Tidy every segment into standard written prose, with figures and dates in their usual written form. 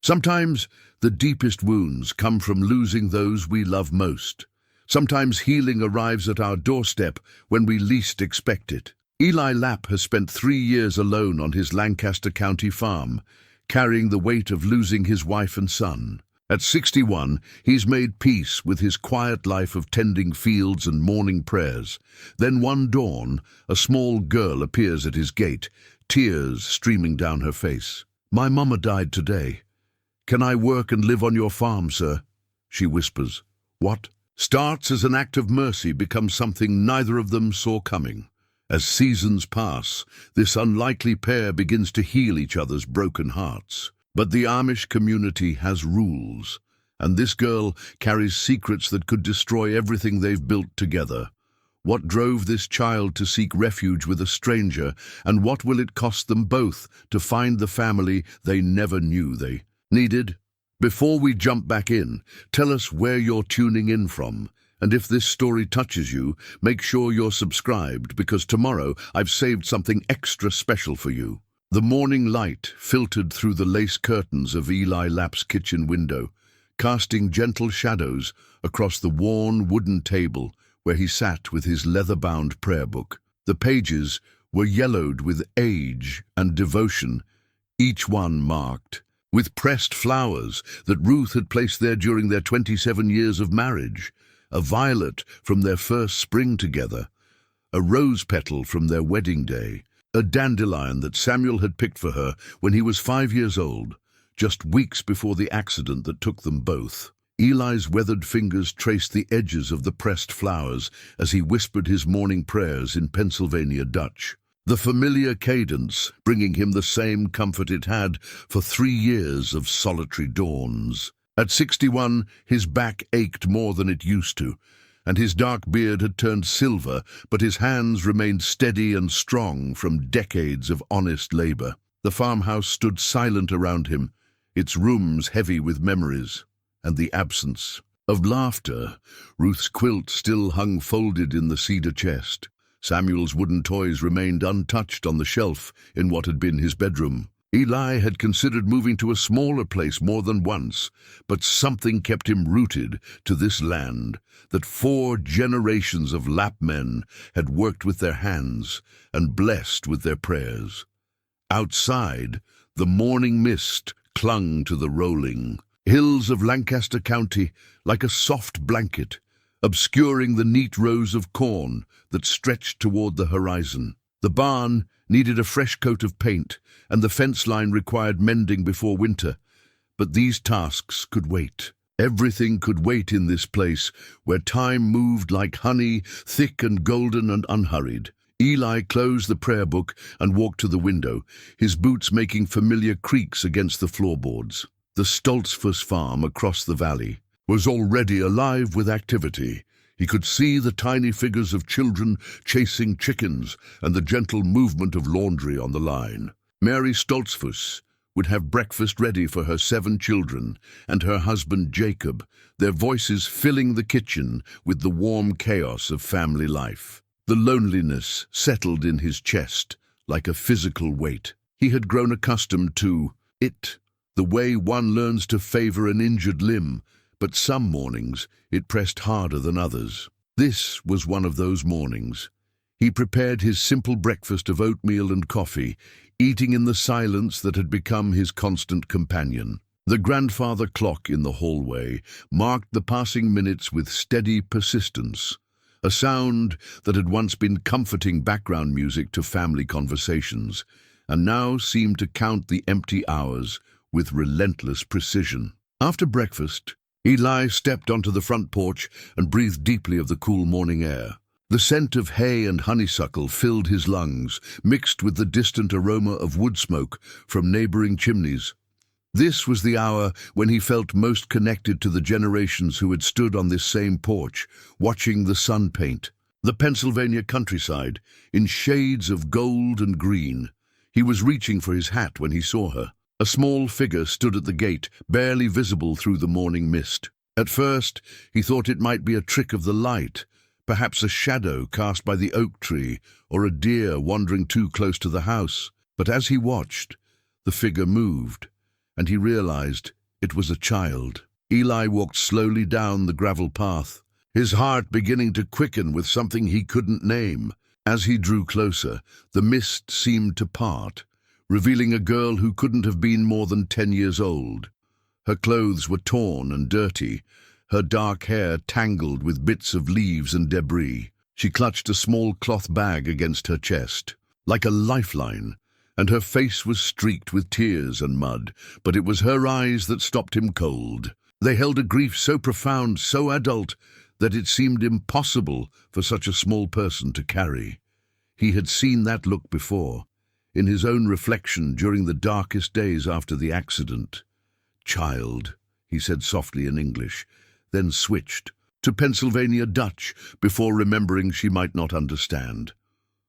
Sometimes the deepest wounds come from losing those we love most. Sometimes healing arrives at our doorstep when we least expect it. Eli Lapp has spent 3 years alone on his Lancaster County farm, carrying the weight of losing his wife and son. At 61, he's made peace with his quiet life of tending fields and morning prayers. Then one dawn, a small girl appears at his gate, tears streaming down her face. "My Momma died today. Can I work and live on your farm, sir?" she whispers. What starts as an act of mercy becomes something neither of them saw coming. As seasons pass, this unlikely pair begins to heal each other's broken hearts. But the Amish community has rules, and this girl carries secrets that could destroy everything they've built together. What drove this child to seek refuge with a stranger, and what will it cost them both to find the family they never knew they needed? Before we jump back in, tell us where you're tuning in from, and if this story touches you, make sure you're subscribed, because tomorrow I've saved something extra special for you. The morning light filtered through the lace curtains of Eli Lapp's kitchen window, casting gentle shadows across the worn wooden table where he sat with his leather-bound prayer book. The pages were yellowed with age and devotion, each one marked with pressed flowers that Ruth had placed there during their 27 years of marriage, a violet from their first spring together, a rose petal from their wedding day, a dandelion that Samuel had picked for her when he was 5 years old, just weeks before the accident that took them both. Eli's weathered fingers traced the edges of the pressed flowers as he whispered his morning prayers in Pennsylvania Dutch, the familiar cadence bringing him the same comfort it had for 3 years of solitary dawns. At 61, his back ached more than it used to, and his dark beard had turned silver, but his hands remained steady and strong from decades of honest labor. The farmhouse stood silent around him, its rooms heavy with memories and the absence of laughter. Ruth's quilt still hung folded in the cedar chest. Samuel's wooden toys remained untouched on the shelf in what had been his bedroom. Eli had considered moving to a smaller place more than once, but something kept him rooted to this land that 4 generations of Lapp men had worked with their hands and blessed with their prayers. Outside, the morning mist clung to the rolling hills of Lancaster County like a soft blanket, obscuring the neat rows of corn that stretched toward the horizon. The barn needed a fresh coat of paint, and the fence line required mending before winter. But these tasks could wait. Everything could wait in this place, where time moved like honey, thick and golden and unhurried. Eli closed the prayer book and walked to the window, his boots making familiar creaks against the floorboards. The Stoltzfus farm across the valley was already alive with activity. He could see the tiny figures of children chasing chickens and the gentle movement of laundry on the line. Mary Stoltzfus would have breakfast ready for her 7 children and her husband Jacob, their voices filling the kitchen with the warm chaos of family life. The loneliness settled in his chest like a physical weight. He had grown accustomed to it, the way one learns to favor an injured limb, but some mornings it pressed harder than others. This was one of those mornings. He prepared his simple breakfast of oatmeal and coffee, eating in the silence that had become his constant companion. The grandfather clock in the hallway marked the passing minutes with steady persistence, a sound that had once been comforting background music to family conversations, and now seemed to count the empty hours with relentless precision. After breakfast, Eli stepped onto the front porch and breathed deeply of the cool morning air. The scent of hay and honeysuckle filled his lungs, mixed with the distant aroma of wood smoke from neighboring chimneys. This was the hour when he felt most connected to the generations who had stood on this same porch, watching the sun paint the Pennsylvania countryside in shades of gold and green. He was reaching for his hat when he saw her. A small figure stood at the gate, barely visible through the morning mist. At first, he thought it might be a trick of the light, perhaps a shadow cast by the oak tree or a deer wandering too close to the house. But as he watched, the figure moved, and he realized it was a child. Eli walked slowly down the gravel path, his heart beginning to quicken with something he couldn't name. As he drew closer, the mist seemed to part, revealing a girl who couldn't have been more than 10 years old. Her clothes were torn and dirty, her dark hair tangled with bits of leaves and debris. She clutched a small cloth bag against her chest, like a lifeline, and her face was streaked with tears and mud, but it was her eyes that stopped him cold. They held a grief so profound, so adult, that it seemed impossible for such a small person to carry. He had seen that look before, in his own reflection during the darkest days after the accident. "Child," he said softly in English, then switched to Pennsylvania Dutch before remembering she might not understand.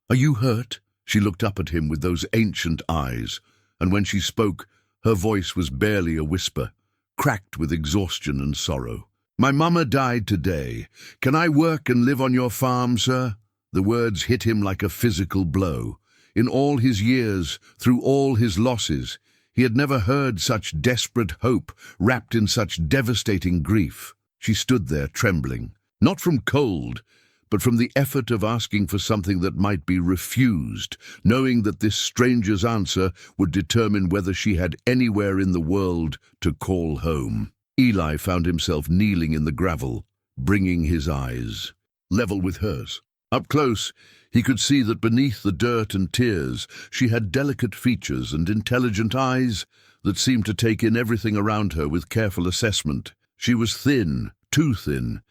"Are you hurt?" She looked up at him with those ancient eyes, and when she spoke, her voice was barely a whisper, cracked with exhaustion and sorrow. "My mama died today. Can I work and live on your farm, sir?" The words hit him like a physical blow. In all his years, through all his losses, he had never heard such desperate hope wrapped in such devastating grief. She stood there trembling, not from cold, but from the effort of asking for something that might be refused, knowing that this stranger's answer would determine whether she had anywhere in the world to call home. Eli found himself kneeling in the gravel, bringing his eyes level with hers. Up close, he could see that beneath the dirt and tears, she had delicate features and intelligent eyes that seemed to take in everything around her with careful assessment. She was thin, too thin,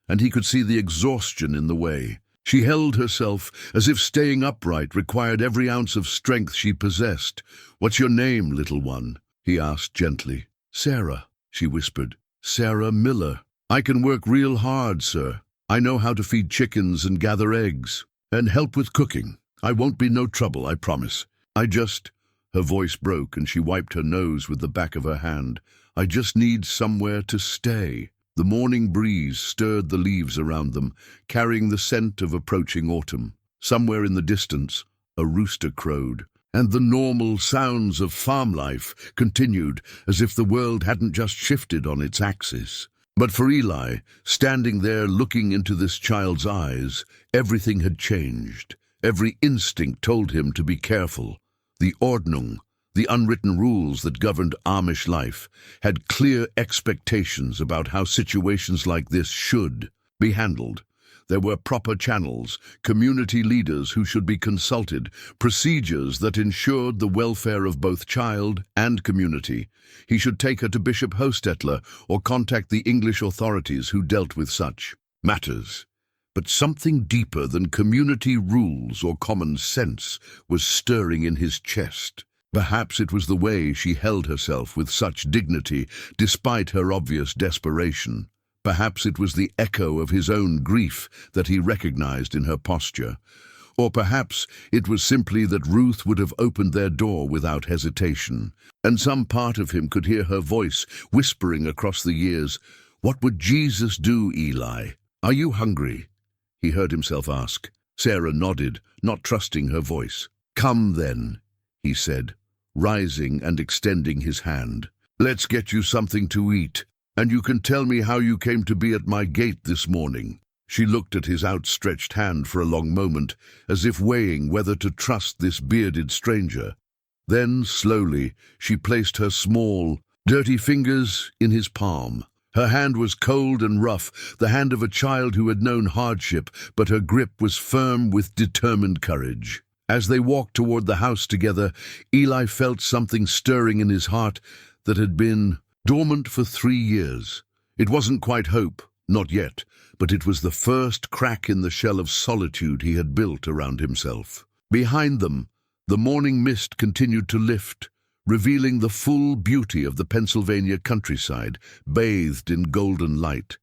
and he could see the exhaustion in the way. She held herself as if staying upright required every ounce of strength she possessed. "What's your name, little one?" he asked gently. "Sarah," she whispered. "Sarah Miller. I can work real hard, sir. I know how to feed chickens and gather eggs, and help with cooking. I won't be no trouble, I promise. Her voice broke and she wiped her nose with the back of her hand. "I just need somewhere to stay." The morning breeze stirred the leaves around them, carrying the scent of approaching autumn. Somewhere in the distance, a rooster crowed, and the normal sounds of farm life continued as if the world hadn't just shifted on its axis. But for Eli, standing there looking into this child's eyes, everything had changed. Every instinct told him to be careful. The Ordnung, the unwritten rules that governed Amish life, had clear expectations about how situations like this should be handled. There were proper channels, community leaders who should be consulted, procedures that ensured the welfare of both child and community. He should take her to Bishop Hostetler or contact the English authorities who dealt with such matters. But something deeper than community rules or common sense was stirring in his chest. Perhaps it was the way she held herself with such dignity despite her obvious desperation. Perhaps it was the echo of his own grief that he recognized in her posture. Or perhaps it was simply that Ruth would have opened their door without hesitation. And some part of him could hear her voice whispering across the years, "What would Jesus do, Eli? Are you hungry?" He heard himself ask. Sarah nodded, not trusting her voice. "Come then," he said, rising and extending his hand. "Let's get you something to eat, and you can tell me how you came to be at my gate this morning." She looked at his outstretched hand for a long moment, as if weighing whether to trust this bearded stranger. Then, slowly, she placed her small, dirty fingers in his palm. Her hand was cold and rough, the hand of a child who had known hardship, but her grip was firm with determined courage. As they walked toward the house together, Eli felt something stirring in his heart that had been dormant for 3 years. It wasn't quite hope, not yet, but it was the first crack in the shell of solitude he had built around himself. Behind them, the morning mist continued to lift, revealing the full beauty of the Pennsylvania countryside, bathed in golden light,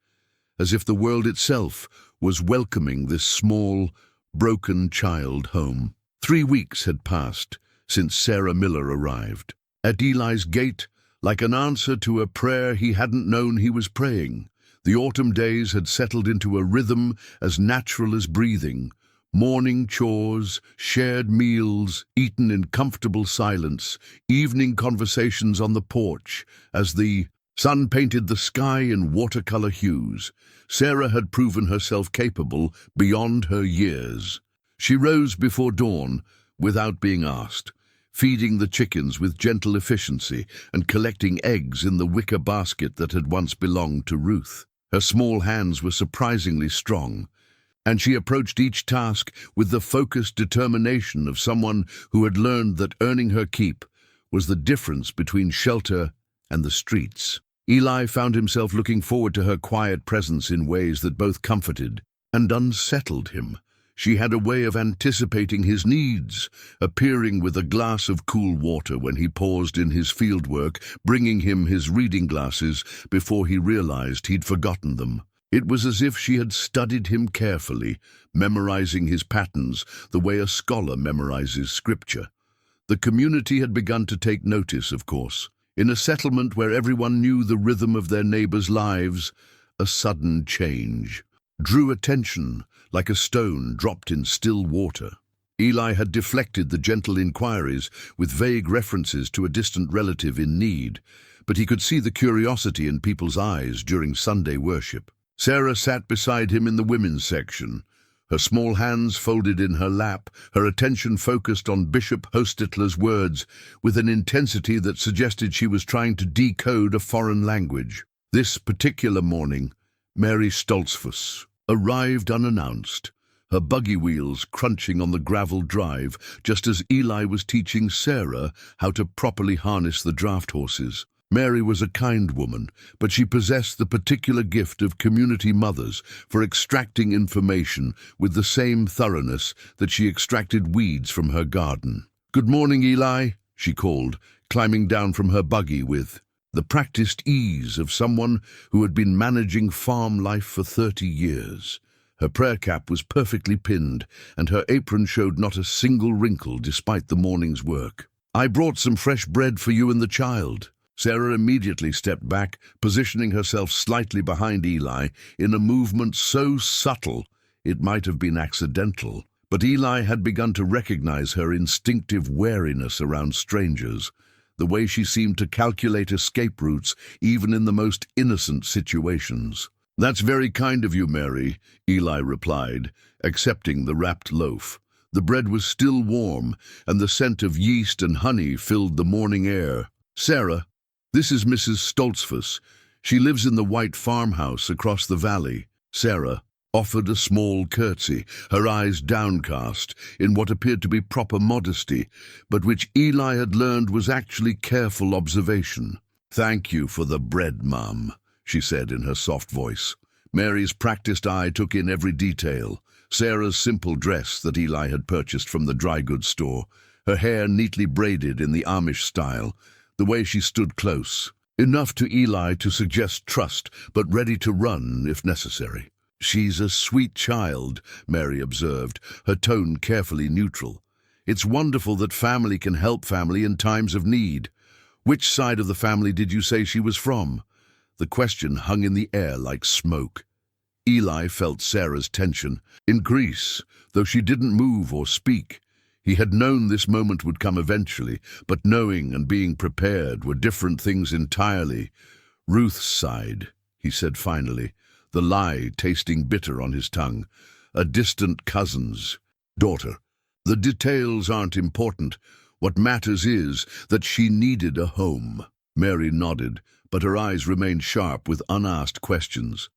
as if the world itself was welcoming this small, broken child home. 3 weeks had passed since Sarah Miller arrived. At Eli's gate, like an answer to a prayer he hadn't known he was praying, the autumn days had settled into a rhythm as natural as breathing, Morning chores, shared meals, eaten in comfortable silence, evening conversations on the porch, as the sun painted the sky in watercolor hues. Sarah had proven herself capable beyond her years. She rose before dawn, without being asked, feeding the chickens with gentle efficiency and collecting eggs in the wicker basket that had once belonged to Ruth. Her small hands were surprisingly strong, and she approached each task with the focused determination of someone who had learned that earning her keep was the difference between shelter and the streets. Eli found himself looking forward to her quiet presence in ways that both comforted and unsettled him. She had a way of anticipating his needs, appearing with a glass of cool water when he paused in his fieldwork, bringing him his reading glasses before he realized he'd forgotten them. It was as if she had studied him carefully, memorizing his patterns the way a scholar memorizes scripture. The community had begun to take notice, of course. In a settlement where everyone knew the rhythm of their neighbors' lives, a sudden change drew attention like a stone dropped in still water. Eli had deflected the gentle inquiries with vague references to a distant relative in need, but he could see the curiosity in people's eyes during Sunday worship. Sarah sat beside him in the women's section, her small hands folded in her lap, her attention focused on Bishop Hostetler's words with an intensity that suggested she was trying to decode a foreign language. This particular morning, Mary Stoltzfus arrived unannounced, her buggy wheels crunching on the gravel drive just as Eli was teaching Sarah how to properly harness the draft horses. Mary was a kind woman, but she possessed the particular gift of community mothers for extracting information with the same thoroughness that she extracted weeds from her garden. "Good morning, Eli," she called, climbing down from her buggy with the practiced ease of someone who had been managing farm life for 30 years. Her prayer cap was perfectly pinned, and her apron showed not a single wrinkle despite the morning's work. "I brought some fresh bread for you and the child." Sarah immediately stepped back, positioning herself slightly behind Eli in a movement so subtle it might have been accidental. But Eli had begun to recognize her instinctive wariness around strangers, the way she seemed to calculate escape routes even in the most innocent situations. "That's very kind of you, Mary," Eli replied, accepting the wrapped loaf. The bread was still warm, and the scent of yeast and honey filled the morning air. "Sarah, this is Mrs. Stoltzfus. She lives in the white farmhouse across the valley." Sarah offered a small curtsy, her eyes downcast in what appeared to be proper modesty, but which Eli had learned was actually careful observation. "Thank you for the bread, Mum," she said in her soft voice. Mary's practiced eye took in every detail. Sarah's simple dress that Eli had purchased from the dry goods store, her hair neatly braided in the Amish style, the way she stood close, enough to Eli to suggest trust, but ready to run if necessary. "She's a sweet child," Mary observed, her tone carefully neutral. "It's wonderful that family can help family in times of need. Which side of the family did you say she was from?" The question hung in the air like smoke. Eli felt Sarah's tension. In Greece, though she didn't move or speak. He had known this moment would come eventually, but knowing and being prepared were different things entirely. "Ruth's side," he said finally, the lie tasting bitter on his tongue. "A distant cousin's daughter. The details aren't important. What matters is that she needed a home." Mary nodded, but her eyes remained sharp with unasked questions.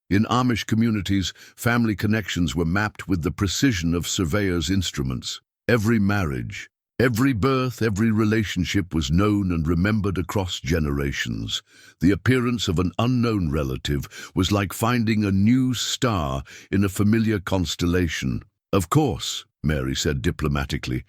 In Amish communities, family connections were mapped with the precision of surveyors' instruments. Every marriage, every birth, every relationship was known and remembered across generations. The appearance of an unknown relative was like finding a new star in a familiar constellation. "Of course," Mary said diplomatically,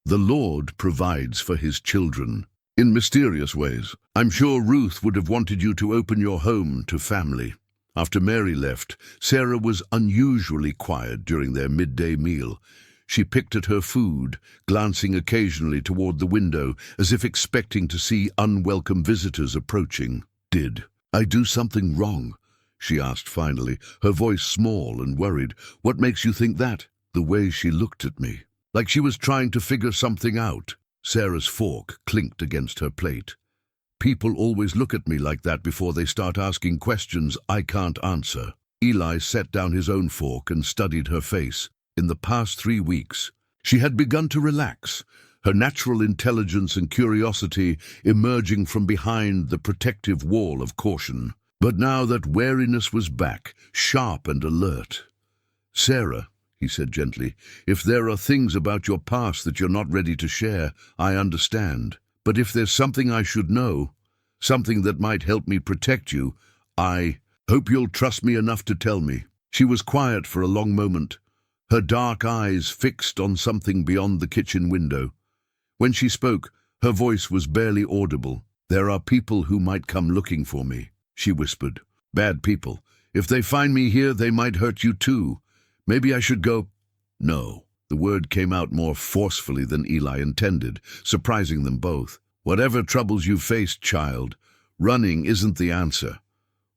"the Lord provides for his children in mysterious ways. I'm sure Ruth would have wanted you to open your home to family." After Mary left, Sarah was unusually quiet during their midday meal. She picked at her food, glancing occasionally toward the window, as if expecting to see unwelcome visitors approaching. "Did I do something wrong?" she asked finally, her voice small and worried. "What makes you think that?" the way she looked at me, like she was trying to figure something out. Sarah's fork clinked against her plate. People always look at me like that before they start asking questions I can't answer. Eli set down his own fork and studied her face. In the past 3 weeks, she had begun to relax, her natural intelligence and curiosity emerging from behind the protective wall of caution. But now that wariness was back, sharp and alert. "Sarah," he said gently, "if there are things about your past that you're not ready to share, I understand. But if there's something I should know, something that might help me protect you, I hope you'll trust me enough to tell me." She was quiet for a long moment, her dark eyes fixed on something beyond the kitchen window. When she spoke, her voice was barely audible. "There are people who might come looking for me," she whispered. "Bad people. If they find me here, they might hurt you too. Maybe I should go—" "No." The word came out more forcefully than Eli intended, surprising them both. "Whatever troubles you faced, child, running isn't the answer.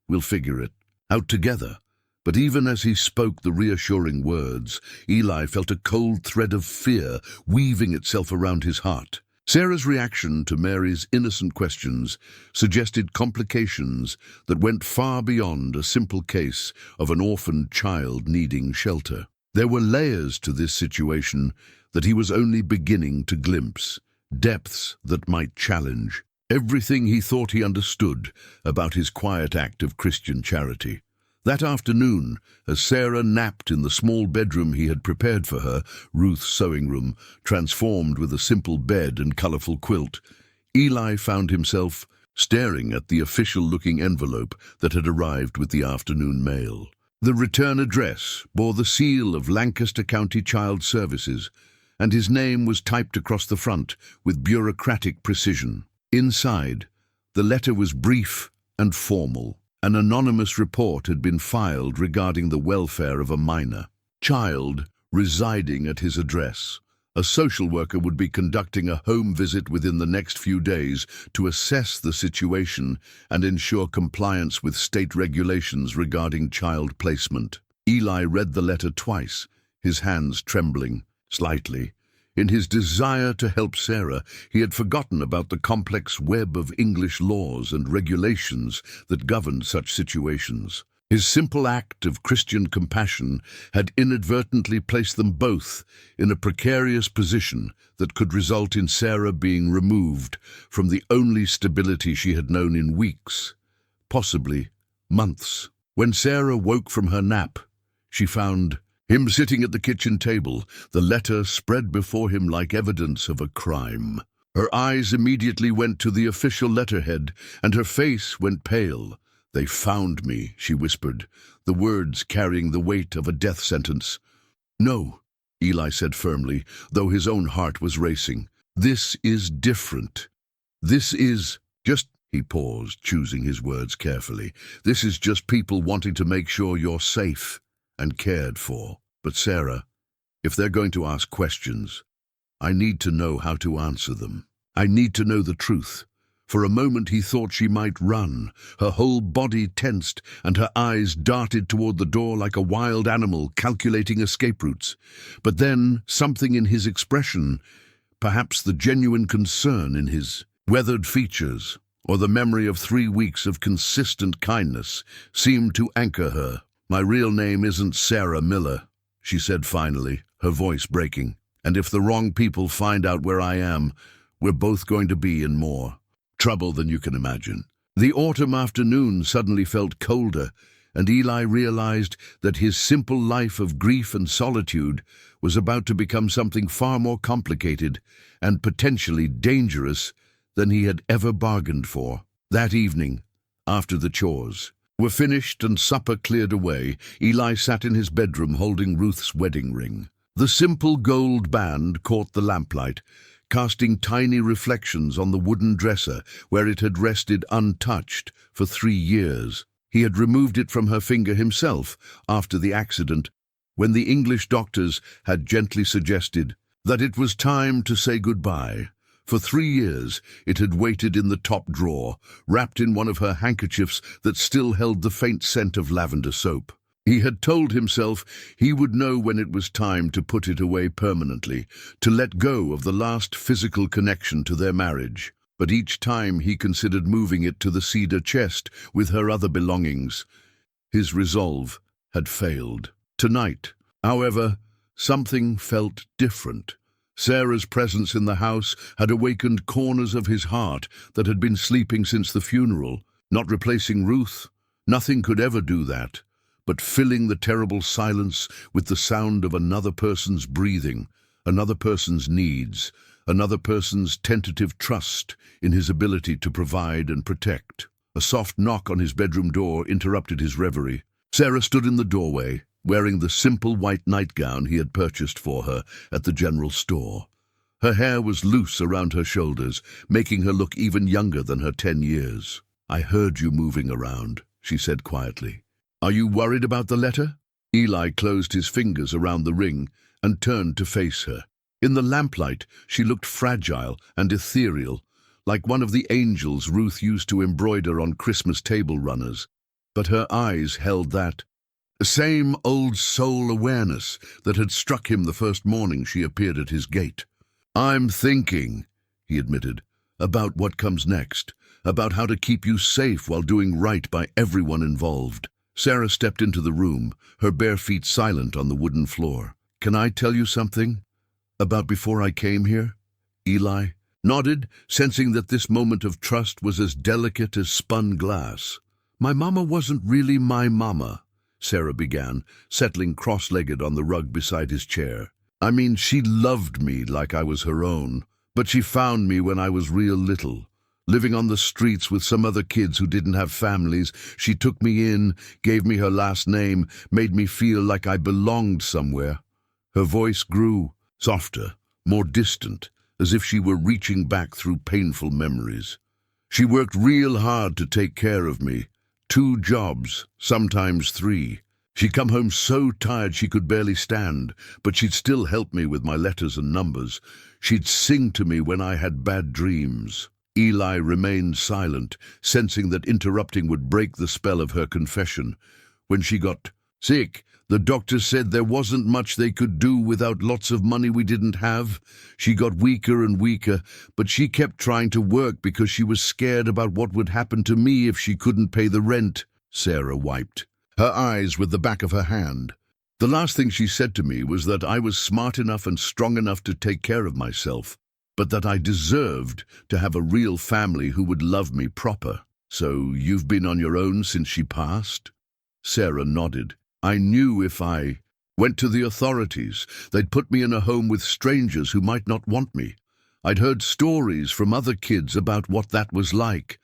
We'll figure it out together." But even as he spoke the reassuring words, Eli felt a cold thread of fear weaving itself around his heart. Sarah's reaction to Mary's innocent questions suggested complications that went far beyond a simple case of an orphaned child needing shelter. There were layers to this situation that he was only beginning to glimpse, depths that might challenge everything he thought he understood about his quiet act of Christian charity. That afternoon, as Sarah napped in the small bedroom he had prepared for her, Ruth's sewing room, transformed with a simple bed and colorful quilt, Eli found himself staring at the official-looking envelope that had arrived with the afternoon mail. The return address bore the seal of Lancaster County Child Services, and his name was typed across the front with bureaucratic precision. Inside, the letter was brief and formal. An anonymous report had been filed regarding the welfare of a minor child residing at his address. A social worker would be conducting a home visit within the next few days to assess the situation and ensure compliance with state regulations regarding child placement. Eli read the letter twice, his hands trembling slightly. In his desire to help Sarah, he had forgotten about the complex web of English laws and regulations that governed such situations. His simple act of Christian compassion had inadvertently placed them both in a precarious position that could result in Sarah being removed from the only stability she had known in weeks, possibly months. When Sarah woke from her nap, she found him sitting at the kitchen table, the letter spread before him like evidence of a crime. Her eyes immediately went to the official letterhead, and her face went pale. "They found me," she whispered, the words carrying the weight of a death sentence. "No," Eli said firmly, though his own heart was racing. "This is different. This is just—" he paused, choosing his words carefully. "This is just people wanting to make sure you're safe and cared for. But Sarah, if they're going to ask questions, I need to know how to answer them. I need to know the truth." For a moment he thought she might run. Her whole body tensed, and her eyes darted toward the door like a wild animal calculating escape routes. But then something in his expression, perhaps the genuine concern in his weathered features, or the memory of 3 weeks of consistent kindness, seemed to anchor her. "My real name isn't Sarah Miller," she said finally, her voice breaking. "And if the wrong people find out where I am, we're both going to be in more trouble than you can imagine." The autumn afternoon suddenly felt colder, and Eli realized that his simple life of grief and solitude was about to become something far more complicated and potentially dangerous than he had ever bargained for. That evening, after the chores were finished and supper cleared away, Eli sat in his bedroom holding Ruth's wedding ring. The simple gold band caught the lamplight, casting tiny reflections on the wooden dresser where it had rested untouched for 3 years. He had removed it from her finger himself after the accident, when the English doctors had gently suggested that it was time to say goodbye. For 3 years it had waited in the top drawer, wrapped in one of her handkerchiefs that still held the faint scent of lavender soap. He had told himself he would know when it was time to put it away permanently, to let go of the last physical connection to their marriage. But each time he considered moving it to the cedar chest with her other belongings. His resolve had failed. Tonight, however, something felt different. Sarah's presence in the house had awakened corners of his heart that had been sleeping since the funeral. Not replacing Ruth, nothing could ever do that, but filling the terrible silence with the sound of another person's breathing, another person's needs, another person's tentative trust in his ability to provide and protect. A soft knock on his bedroom door interrupted his reverie. Sarah stood in the doorway, wearing the simple white nightgown he had purchased for her at the general store. Her hair was loose around her shoulders, making her look even younger than her 10 years. "I heard you moving around," she said quietly. "Are you worried about the letter?" Eli closed his fingers around the ring and turned to face her. In the lamplight, she looked fragile and ethereal, like one of the angels Ruth used to embroider on Christmas table runners. But her eyes held that same old soul awareness that had struck him the first morning she appeared at his gate. "I'm thinking," he admitted, "about what comes next, about how to keep you safe while doing right by everyone involved." Sarah stepped into the room, her bare feet silent on the wooden floor. "Can I tell you something about before I came here?" Eli nodded, sensing that this moment of trust was as delicate as spun glass. "My mama wasn't really my mama," Sarah began, settling cross-legged on the rug beside his chair. "I mean, she loved me like I was her own, but she found me when I was real little. Living on the streets with some other kids who didn't have families, she took me in, gave me her last name, made me feel like I belonged somewhere." Her voice grew softer, more distant, as if she were reaching back through painful memories. "She worked real hard to take care of me. 2 jobs, sometimes 3. She'd come home so tired she could barely stand, but she'd still help me with my letters and numbers. She'd sing to me when I had bad dreams." Eli remained silent, sensing that interrupting would break the spell of her confession. "When she got sick, the doctor said there wasn't much they could do without lots of money we didn't have. She got weaker and weaker, but she kept trying to work because she was scared about what would happen to me if she couldn't pay the rent." Sarah wiped her eyes with the back of her hand. "The last thing she said to me was that I was smart enough and strong enough to take care of myself, but that I deserved to have a real family who would love me proper." "So you've been on your own since she passed?" Sarah nodded. "I knew if I went to the authorities, they'd put me in a home with strangers who might not want me. I'd heard stories from other kids about what that was like.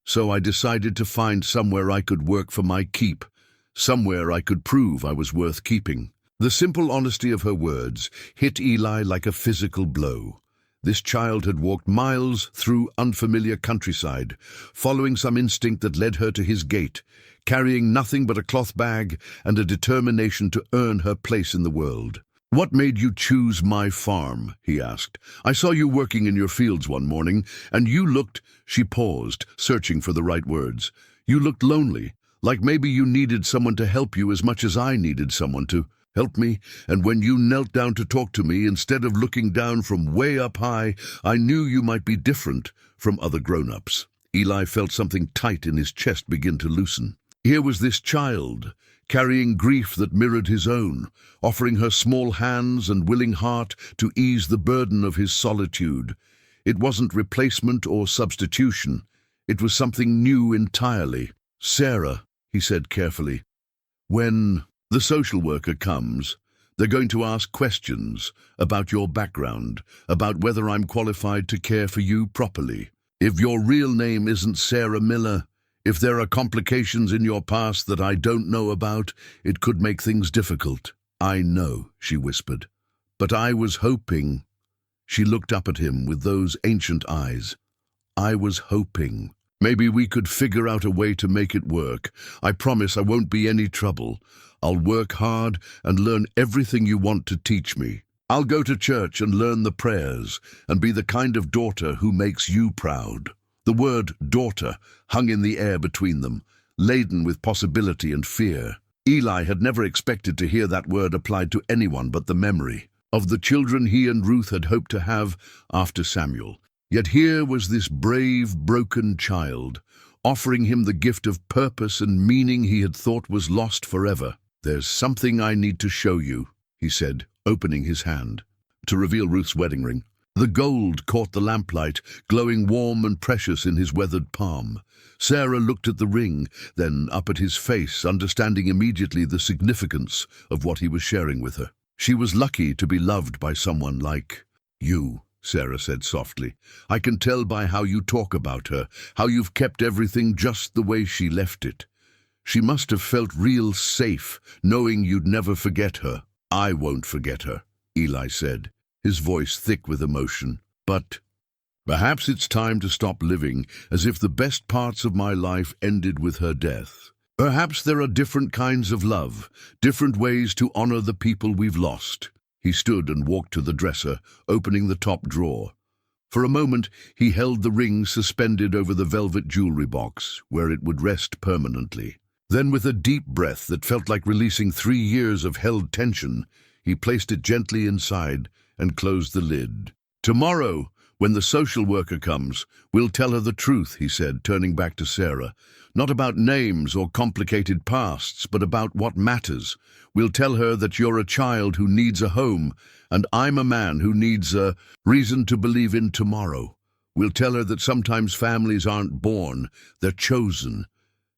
So I decided to find somewhere I could work for my keep, somewhere I could prove I was worth keeping." The simple honesty of her words hit Eli like a physical blow. This child had walked miles through unfamiliar countryside, following some instinct that led her to his gate, carrying nothing but a cloth bag and a determination to earn her place in the world. "What made you choose my farm?" he asked. "I saw you working in your fields one morning, and you looked—" She paused, searching for the right words. "You looked lonely, like maybe you needed someone to help you as much as I needed someone to help me, and when you knelt down to talk to me, instead of looking down from way up high, I knew you might be different from other grown-ups." Eli felt something tight in his chest begin to loosen. Here was this child, carrying grief that mirrored his own, offering her small hands and willing heart to ease the burden of his solitude. It wasn't replacement or substitution. It was something new entirely. "Sarah," he said carefully, "when the social worker comes, they're going to ask questions about your background, about whether I'm qualified to care for you properly. If your real name isn't Sarah Miller, if there are complications in your past that I don't know about, it could make things difficult." "I know," she whispered, "but I was hoping—" She looked up at him with those ancient eyes. "I was hoping. Maybe we could figure out a way to make it work. I promise I won't be any trouble. I'll work hard and learn everything you want to teach me. I'll go to church and learn the prayers and be the kind of daughter who makes you proud." The word daughter hung in the air between them, laden with possibility and fear. Eli had never expected to hear that word applied to anyone but the memory of the children he and Ruth had hoped to have after Samuel. Yet here was this brave, broken child, offering him the gift of purpose and meaning he had thought was lost forever. "There's something I need to show you," he said, opening his hand to reveal Ruth's wedding ring. The gold caught the lamplight, glowing warm and precious in his weathered palm. Sarah looked at the ring, then up at his face, understanding immediately the significance of what he was sharing with her. She was lucky to be loved by someone like you, Sarah said softly. "I can tell by how you talk about her, how you've kept everything just the way she left it. She must have felt real safe, knowing you'd never forget her." "I won't forget her," Eli said, his voice thick with emotion. "But perhaps it's time to stop living as if the best parts of my life ended with her death. Perhaps there are different kinds of love, different ways to honor the people we've lost." He stood and walked to the dresser, opening the top drawer. For a moment, he held the ring suspended over the velvet jewelry box, where it would rest permanently. Then, with a deep breath that felt like releasing 3 years of held tension, he placed it gently inside and closed the lid. "Tomorrow, when the social worker comes, we'll tell her the truth," he said, turning back to Sarah. "Not about names or complicated pasts, but about what matters. We'll tell her that you're a child who needs a home, and I'm a man who needs a reason to believe in tomorrow. We'll tell her that sometimes families aren't born, they're chosen."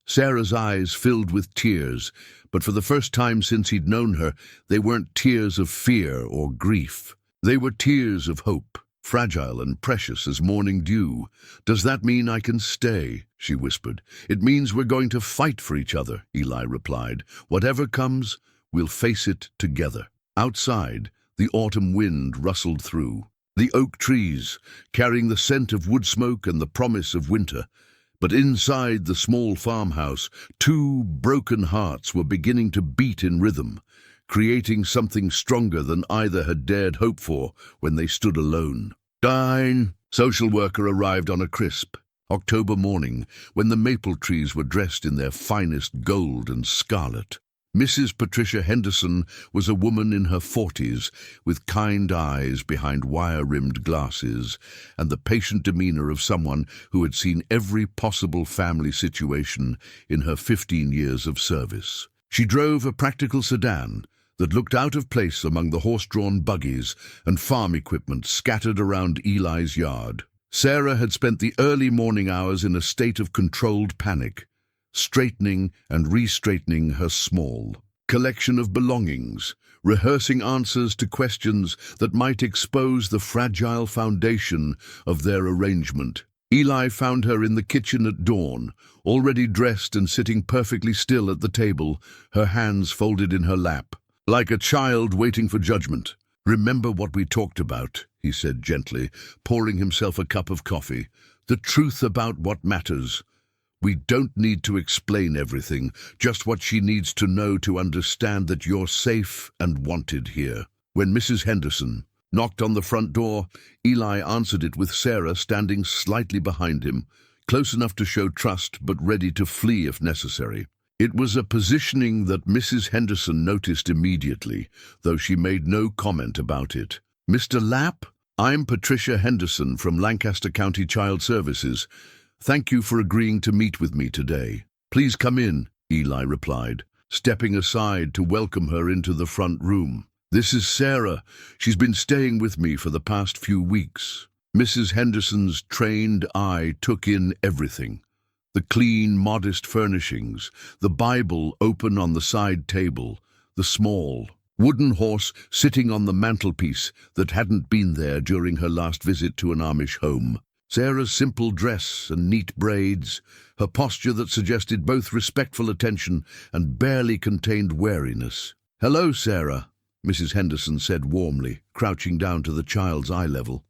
Sarah's eyes filled with tears, but for the first time since he'd known her, they weren't tears of fear or grief. They were tears of hope, fragile and precious as morning dew. "Does that mean I can stay?" she whispered. "It means we're going to fight for each other," Eli replied. "Whatever comes, we'll face it together." Outside, the autumn wind rustled through. The oak trees, carrying the scent of wood smoke and the promise of winter. But inside the small farmhouse, 2 broken hearts were beginning to beat in rhythm, creating something stronger than either had dared hope for when they stood alone. "Dine!" Social worker arrived on a crisp October morning when the maple trees were dressed in their finest gold and scarlet. Mrs. Patricia Henderson was a woman in her 40s, with kind eyes behind wire-rimmed glasses and the patient demeanor of someone who had seen every possible family situation in her 15 years of service. She drove a practical sedan that looked out of place among the horse-drawn buggies and farm equipment scattered around Eli's yard. Sarah had spent the early morning hours in a state of controlled panic, straightening and re-straightening her small collection of belongings, rehearsing answers to questions that might expose the fragile foundation of their arrangement. Eli found her in the kitchen at dawn, already dressed and sitting perfectly still at the table, her hands folded in her lap, like a child waiting for judgment. "Remember what we talked about," he said gently, pouring himself a cup of coffee. "The truth about what matters. We don't need to explain everything, just what she needs to know to understand that you're safe and wanted here." When Mrs. Henderson knocked on the front door, Eli answered it with Sarah standing slightly behind him, close enough to show trust but ready to flee if necessary. It was a positioning that Mrs. Henderson noticed immediately, though she made no comment about it. "Mr. Lapp, I'm Patricia Henderson from Lancaster County Child Services. Thank you for agreeing to meet with me today." "Please come in," Eli replied, stepping aside to welcome her into the front room. "This is Sarah. She's been staying with me for the past few weeks." Mrs. Henderson's trained eye took in everything. The clean, modest furnishings, the Bible open on the side table, the small wooden horse sitting on the mantelpiece that hadn't been there during her last visit to an Amish home. Sarah's simple dress and neat braids, her posture that suggested both respectful attention and barely contained wariness. "Hello, Sarah," Mrs. Henderson said warmly, crouching down to the child's eye level.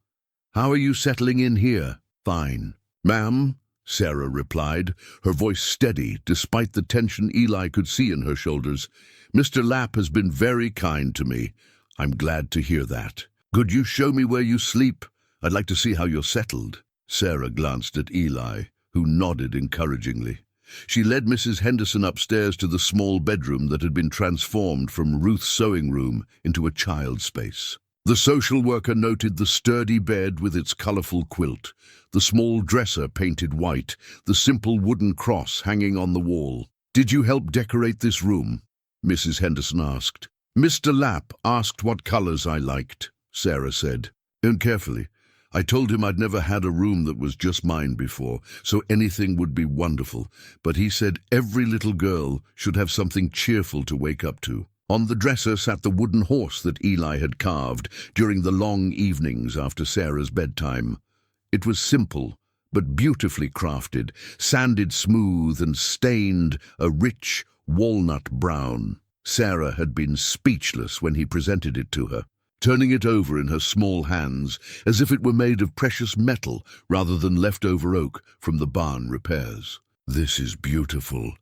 "How are you settling in here?" "Fine." "Ma'am," Sarah replied, her voice steady despite the tension Eli could see in her shoulders. "Mr. Lapp has been very kind to me. I'm glad to hear that. Could you show me where you sleep? I'd like to see how you're settled." Sarah glanced at Eli, who nodded encouragingly. She led Mrs. Henderson upstairs to the small bedroom that had been transformed from Ruth's sewing room into a child's space. The social worker noted the sturdy bed with its colourful quilt, the small dresser painted white, the simple wooden cross hanging on the wall. "Did you help decorate this room?" Mrs. Henderson asked. "Mr. Lapp asked what colours I liked," Sarah said. "And carefully. I told him I'd never had a room that was just mine before, so anything would be wonderful, but he said every little girl should have something cheerful to wake up to." On the dresser sat the wooden horse that Eli had carved during the long evenings after Sarah's bedtime. It was simple, but beautifully crafted, sanded smooth and stained a rich walnut brown. Sarah had been speechless when he presented it to her, turning it over in her small hands as if it were made of precious metal rather than leftover oak from the barn repairs. "This is beautiful,"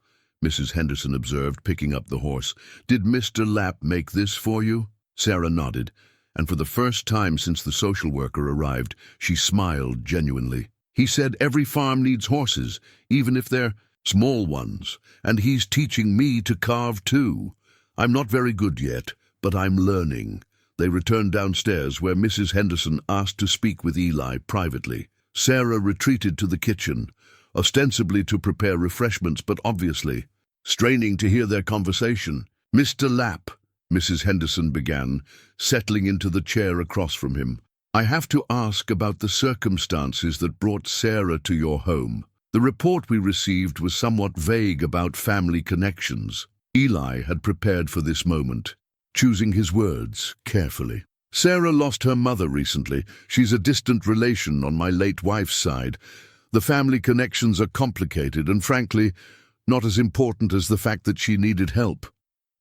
Mrs. Henderson observed, picking up the horse. "Did Mr. Lapp make this for you?" Sarah nodded, and for the first time since the social worker arrived, she smiled genuinely. "He said every farm needs horses, even if they're small ones, and he's teaching me to carve too. I'm not very good yet, but I'm learning." They returned downstairs, where Mrs. Henderson asked to speak with Eli privately. Sarah retreated to the kitchen, ostensibly to prepare refreshments, but obviously straining to hear their conversation. "Mr. Lapp," Mrs. Henderson began, settling into the chair across from him, "I have to ask about the circumstances that brought Sarah to your home. The report we received was somewhat vague about family connections." Eli had prepared for this moment, choosing his words carefully. "Sarah lost her mother recently. She's a distant relation on my late wife's side. The family connections are complicated and, frankly, not as important as the fact that she needed help.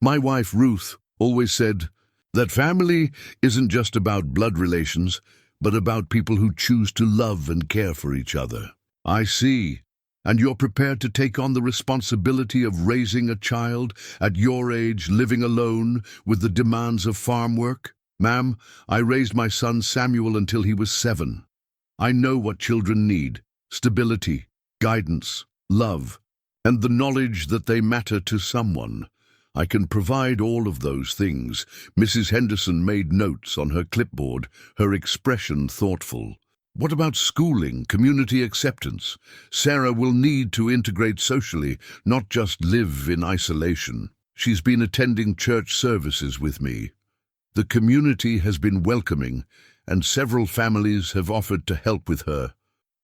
My wife, Ruth, always said that family isn't just about blood relations, but about people who choose to love and care for each other." "I see. And you're prepared to take on the responsibility of raising a child at your age, living alone with the demands of farm work?" "Ma'am, I raised my son Samuel until he was 7. I know what children need: stability, guidance, love, and the knowledge that they matter to someone. I can provide all of those things." Mrs. Henderson made notes on her clipboard, her expression thoughtful. "What about schooling, community acceptance? Sarah will need to integrate socially, not just live in isolation. She's been attending church services with me. The community has been welcoming, and several families have offered to help with her.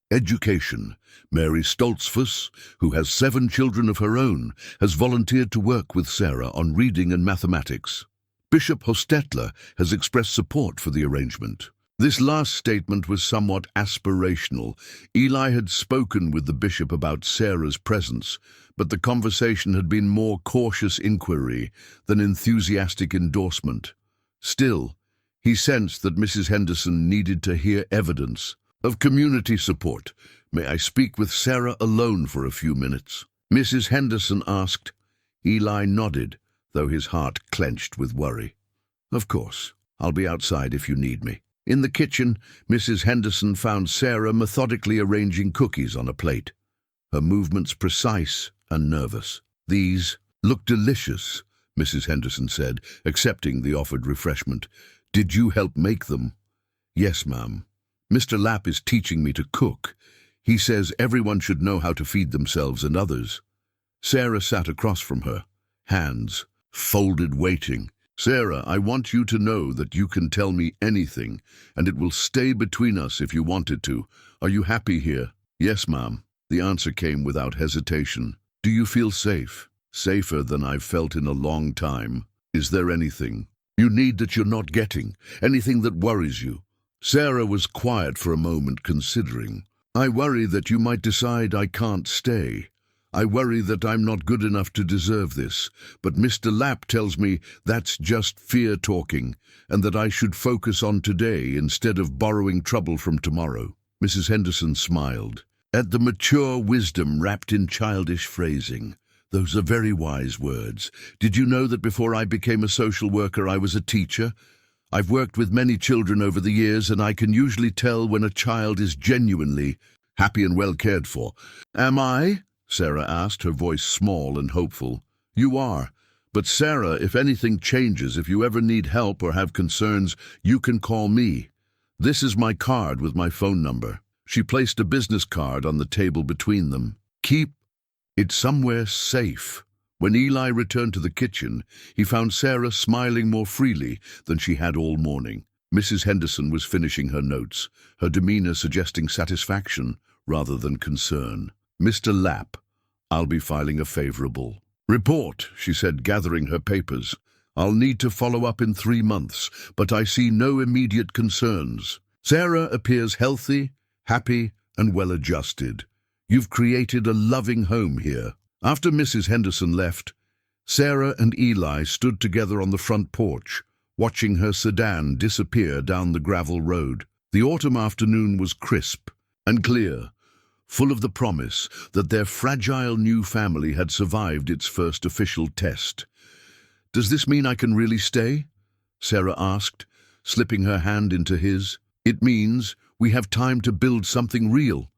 Education. Mary Stoltzfus, who has 7 children of her own, has volunteered to work with Sarah on reading and mathematics. Bishop Hostetler has expressed support for the arrangement." This last statement was somewhat aspirational. Eli had spoken with the bishop about Sarah's presence, but the conversation had been more cautious inquiry than enthusiastic endorsement. Still, he sensed that Mrs. Henderson needed to hear evidence of community support. "May I speak with Sarah alone for a few minutes?" Mrs. Henderson asked. Eli nodded, though his heart clenched with worry. "Of course. I'll be outside if you need me." In the kitchen, Mrs. Henderson found Sarah methodically arranging cookies on a plate, her movements precise and nervous. "These look delicious," Mrs. Henderson said, accepting the offered refreshment. "Did you help make them?" "Yes, ma'am. Mr. Lapp is teaching me to cook. He says everyone should know how to feed themselves and others." Sarah sat across from her, hands folded, waiting. "Sarah, I want you to know that you can tell me anything, and it will stay between us if you wanted to. Are you happy here?" "Yes, ma'am." The answer came without hesitation. "Do you feel safe?" "Safer than I've felt in a long time." "Is there anything you need that you're not getting? Anything that worries you?" Sarah was quiet for a moment, considering. "I worry that you might decide I can't stay. I worry that I'm not good enough to deserve this, but Mr. Lapp tells me that's just fear talking, and that I should focus on today instead of borrowing trouble from tomorrow." Mrs. Henderson smiled at the mature wisdom wrapped in childish phrasing. "Those are very wise words. Did you know that before I became a social worker, I was a teacher? I've worked with many children over the years, and I can usually tell when a child is genuinely happy and well cared for." "Am I?" Sarah asked, her voice small and hopeful. You are. But Sarah, if anything changes, if you ever need help or have concerns, you can call me. This is my card with my phone number. She placed a business card on the table between them. Keep it somewhere safe. When Eli returned to the kitchen, he found Sarah smiling more freely than she had all morning. Mrs. Henderson was finishing her notes, her demeanor suggesting satisfaction rather than concern. Mr. Lapp, I'll be filing a favorable report, she said, gathering her papers. I'll need to follow up in 3 months, but I see no immediate concerns. Sarah appears healthy, happy, and well-adjusted. You've created a loving home here. After Mrs. Henderson left, Sarah and Eli stood together on the front porch, watching her sedan disappear down the gravel road. The autumn afternoon was crisp and clear, full of the promise that their fragile new family had survived its first official test. Does this mean I can really stay? Sarah asked, slipping her hand into his. It means we have time to build something real,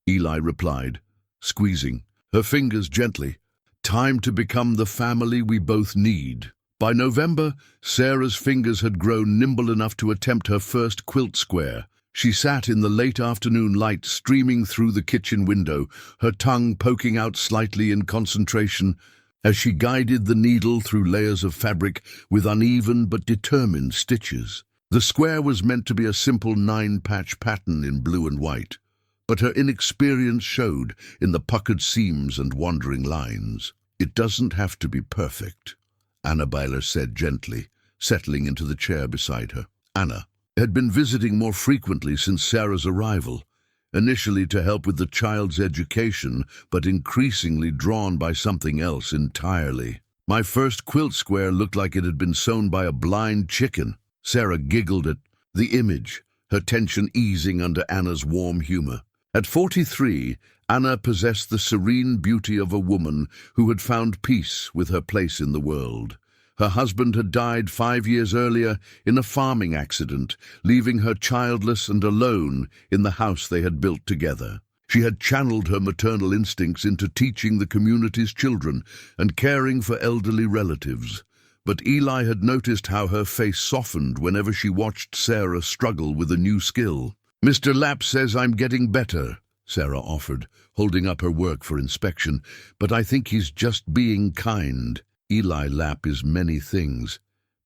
Eli replied, squeezing her fingers gently. Time to become the family we both need. By November, Sarah's fingers had grown nimble enough to attempt her first quilt square. She sat in the late afternoon light streaming through the kitchen window, her tongue poking out slightly in concentration as she guided the needle through layers of fabric with uneven but determined stitches. The square was meant to be a simple 9-patch pattern in blue and white, but her inexperience showed in the puckered seams and wandering lines. It doesn't have to be perfect, Anna Byler said gently, settling into the chair beside her. Anna had been visiting more frequently since Sarah's arrival, initially to help with the child's education, but increasingly drawn by something else entirely. My first quilt square looked like it had been sewn by a blind chicken. Sarah giggled at the image, her tension easing under Anna's warm humor. At 43, Anna possessed the serene beauty of a woman who had found peace with her place in the world. Her husband had died 5 years earlier in a farming accident, leaving her childless and alone in the house they had built together. She had channeled her maternal instincts into teaching the community's children and caring for elderly relatives. But Eli had noticed how her face softened whenever she watched Sarah struggle with a new skill. Mr. Lapp says I'm getting better, Sarah offered, holding up her work for inspection, but I think he's just being kind. Eli Lapp is many things,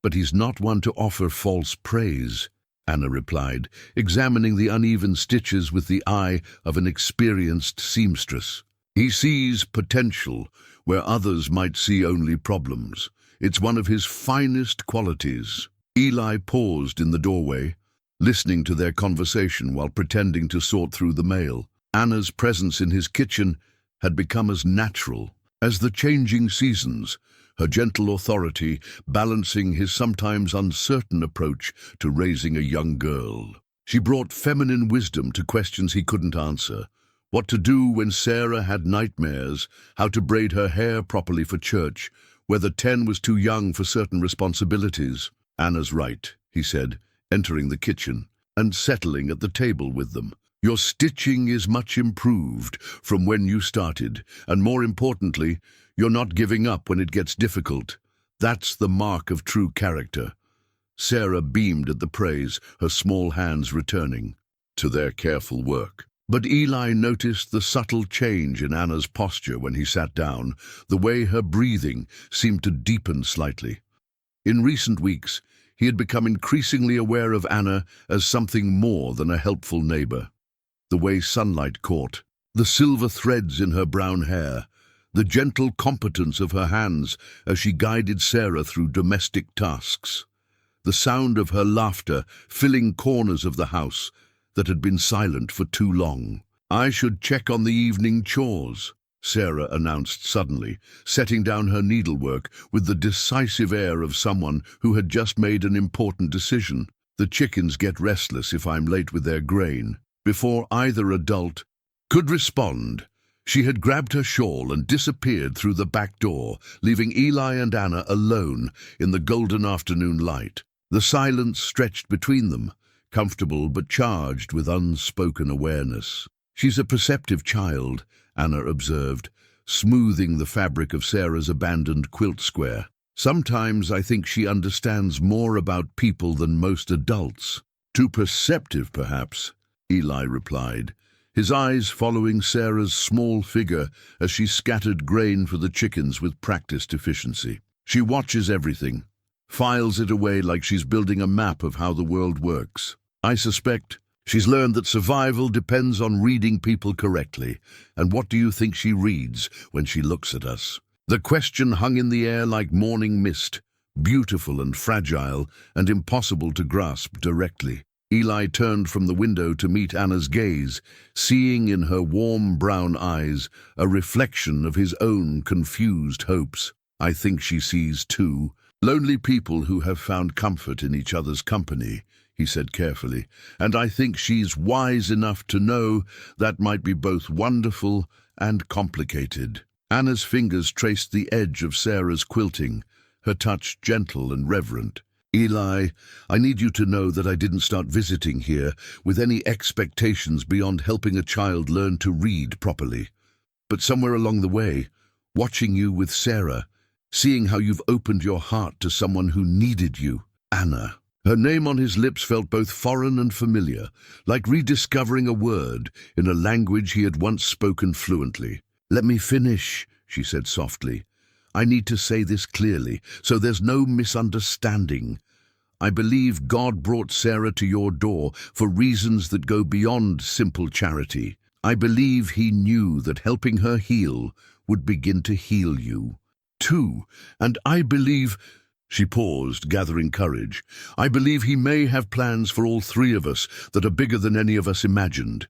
but he's not one to offer false praise, Anna replied, examining the uneven stitches with the eye of an experienced seamstress. He sees potential where others might see only problems. It's one of his finest qualities. Eli paused in the doorway, listening to their conversation while pretending to sort through the mail. Anna's presence in his kitchen had become as natural as the changing seasons, her gentle authority balancing his sometimes uncertain approach to raising a young girl. She brought feminine wisdom to questions he couldn't answer. What to do when Sarah had nightmares, how to braid her hair properly for church, whether 10 was too young for certain responsibilities. Anna's right, he said, entering the kitchen and settling at the table with them. Your stitching is much improved from when you started, and more importantly, you're not giving up when it gets difficult. That's the mark of true character. Sarah beamed at the praise, her small hands returning to their careful work. But Eli noticed the subtle change in Anna's posture when he sat down, the way her breathing seemed to deepen slightly. In recent weeks, he had become increasingly aware of Anna as something more than a helpful neighbor. The way sunlight caught, the silver threads in her brown hair, the gentle competence of her hands as she guided Sarah through domestic tasks, the sound of her laughter filling corners of the house that had been silent for too long. I should check on the evening chores, Sarah announced suddenly, setting down her needlework with the decisive air of someone who had just made an important decision. The chickens get restless if I'm late with their grain. Before either adult could respond, she had grabbed her shawl and disappeared through the back door, leaving Eli and Anna alone in the golden afternoon light. The silence stretched between them, comfortable but charged with unspoken awareness. She's a perceptive child, Anna observed, smoothing the fabric of Sarah's abandoned quilt square. "Sometimes I think she understands more about people than most adults." "Too perceptive, perhaps," Eli replied, his eyes following Sarah's small figure as she scattered grain for the chickens with practiced efficiency. "She watches everything, files it away like she's building a map of how the world works. I suspect she's learned that survival depends on reading people correctly. And what do you think she reads when she looks at us?" The question hung in the air like morning mist, beautiful and fragile and impossible to grasp directly. Eli turned from the window to meet Anna's gaze, seeing in her warm brown eyes a reflection of his own confused hopes. "I think she sees too. Lonely people who have found comfort in each other's company," he said carefully, "and I think she's wise enough to know that might be both wonderful and complicated." Anna's fingers traced the edge of Sarah's quilting, her touch gentle and reverent. "Eli, I need you to know that I didn't start visiting here with any expectations beyond helping a child learn to read properly. But somewhere along the way, watching you with Sarah, seeing how you've opened your heart to someone who needed you." Anna. Her name on his lips felt both foreign and familiar, like rediscovering a word in a language he had once spoken fluently. "Let me finish," she said softly. "I need to say this clearly, so there's no misunderstanding. I believe God brought Sarah to your door for reasons that go beyond simple charity. I believe he knew that helping her heal would begin to heal you, too. And I believe—" She paused, gathering courage. "I believe he may have plans for all three of us that are bigger than any of us imagined."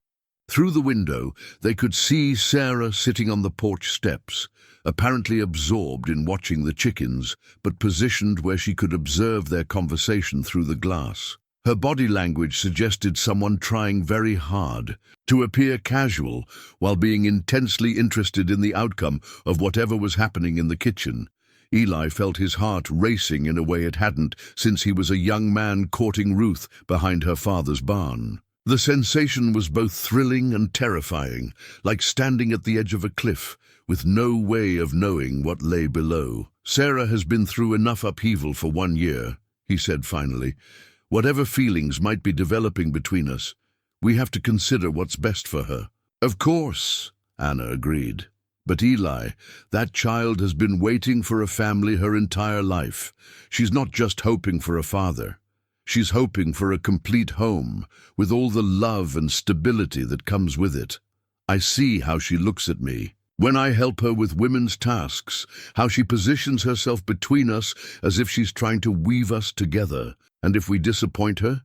Through the window, they could see Sarah sitting on the porch steps, apparently absorbed in watching the chickens, but positioned where she could observe their conversation through the glass. Her body language suggested someone trying very hard to appear casual while being intensely interested in the outcome of whatever was happening in the kitchen. Eli felt his heart racing in a way it hadn't since he was a young man courting Ruth behind her father's barn. The sensation was both thrilling and terrifying, like standing at the edge of a cliff, with no way of knowing what lay below. "Sarah has been through enough upheaval for 1 year," he said finally. "Whatever feelings might be developing between us, we have to consider what's best for her." "Of course," Anna agreed. "But Eli, that child has been waiting for a family her entire life. She's not just hoping for a father. She's hoping for a complete home, with all the love and stability that comes with it. I see how she looks at me when I help her with women's tasks, how she positions herself between us as if she's trying to weave us together. And if we disappoint her,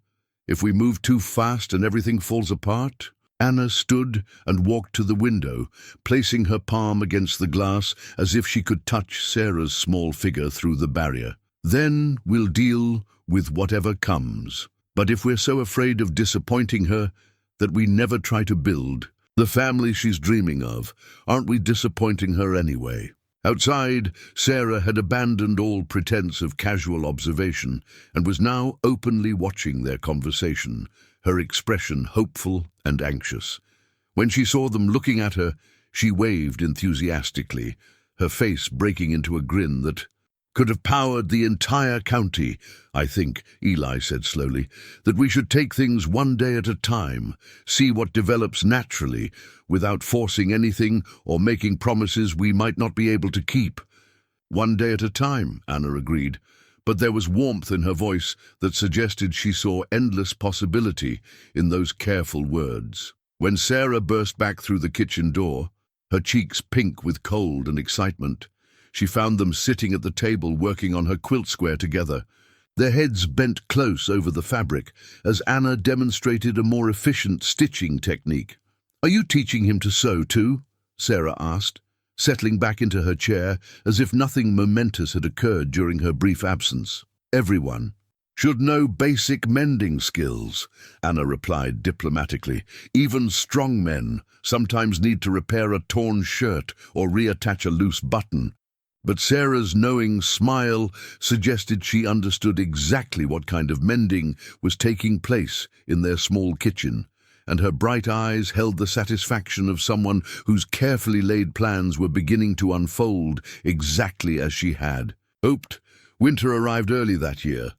if we move too fast and everything falls apart—" Anna stood and walked to the window, placing her palm against the glass as if she could touch Sarah's small figure through the barrier. "Then we'll deal with whatever comes. But if we're so afraid of disappointing her that we never try to build the family she's dreaming of, aren't we disappointing her anyway?" Outside, Sarah had abandoned all pretense of casual observation and was now openly watching their conversation, her expression hopeful and anxious. When she saw them looking at her, she waved enthusiastically, her face breaking into a grin that could have powered the entire county. "I think," Eli said slowly, "that we should take things one day at a time, see what develops naturally, without forcing anything or making promises we might not be able to keep." "One day at a time," Anna agreed, but there was warmth in her voice that suggested she saw endless possibility in those careful words. When Sarah burst back through the kitchen door, her cheeks pink with cold and excitement, she found them sitting at the table working on her quilt square together, their heads bent close over the fabric as Anna demonstrated a more efficient stitching technique. "Are you teaching him to sew too?" Sarah asked, settling back into her chair as if nothing momentous had occurred during her brief absence. "Everyone should know basic mending skills," Anna replied diplomatically. "Even strong men sometimes need to repair a torn shirt or reattach a loose button." But Sarah's knowing smile suggested she understood exactly what kind of mending was taking place in their small kitchen, and her bright eyes held the satisfaction of someone whose carefully laid plans were beginning to unfold exactly as she had hoped. Winter arrived early that year,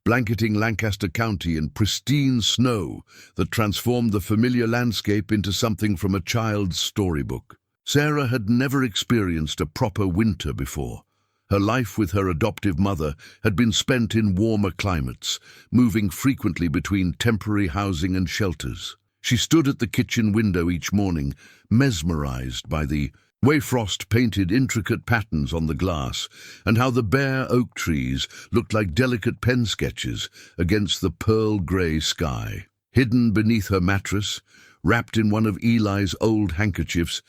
blanketing Lancaster County in pristine snow that transformed the familiar landscape into something from a child's storybook. Sarah had never experienced a proper winter before. Her life with her adoptive mother had been spent in warmer climates, moving frequently between temporary housing and shelters. She stood at the kitchen window each morning, mesmerized by the way frost painted intricate patterns on the glass, and how the bare oak trees looked like delicate pen sketches against the pearl-grey sky. Hidden beneath her mattress, wrapped in one of Eli's old handkerchiefs,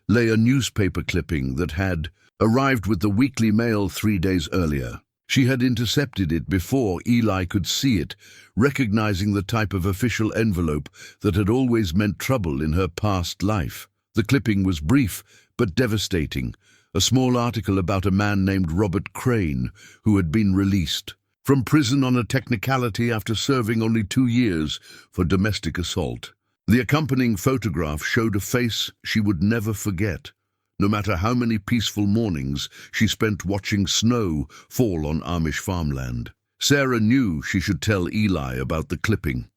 lay a newspaper clipping that had arrived with the weekly mail 3 days earlier. She had intercepted it before Eli could see it, recognizing the type of official envelope that had always meant trouble in her past life. The clipping was brief but devastating, a small article about a man named Robert Crane who had been released from prison on a technicality after serving only 2 years for domestic assault. The accompanying photograph showed a face she would never forget, no matter how many peaceful mornings she spent watching snow fall on Amish farmland. Sarah knew she should tell Eli about the clipping,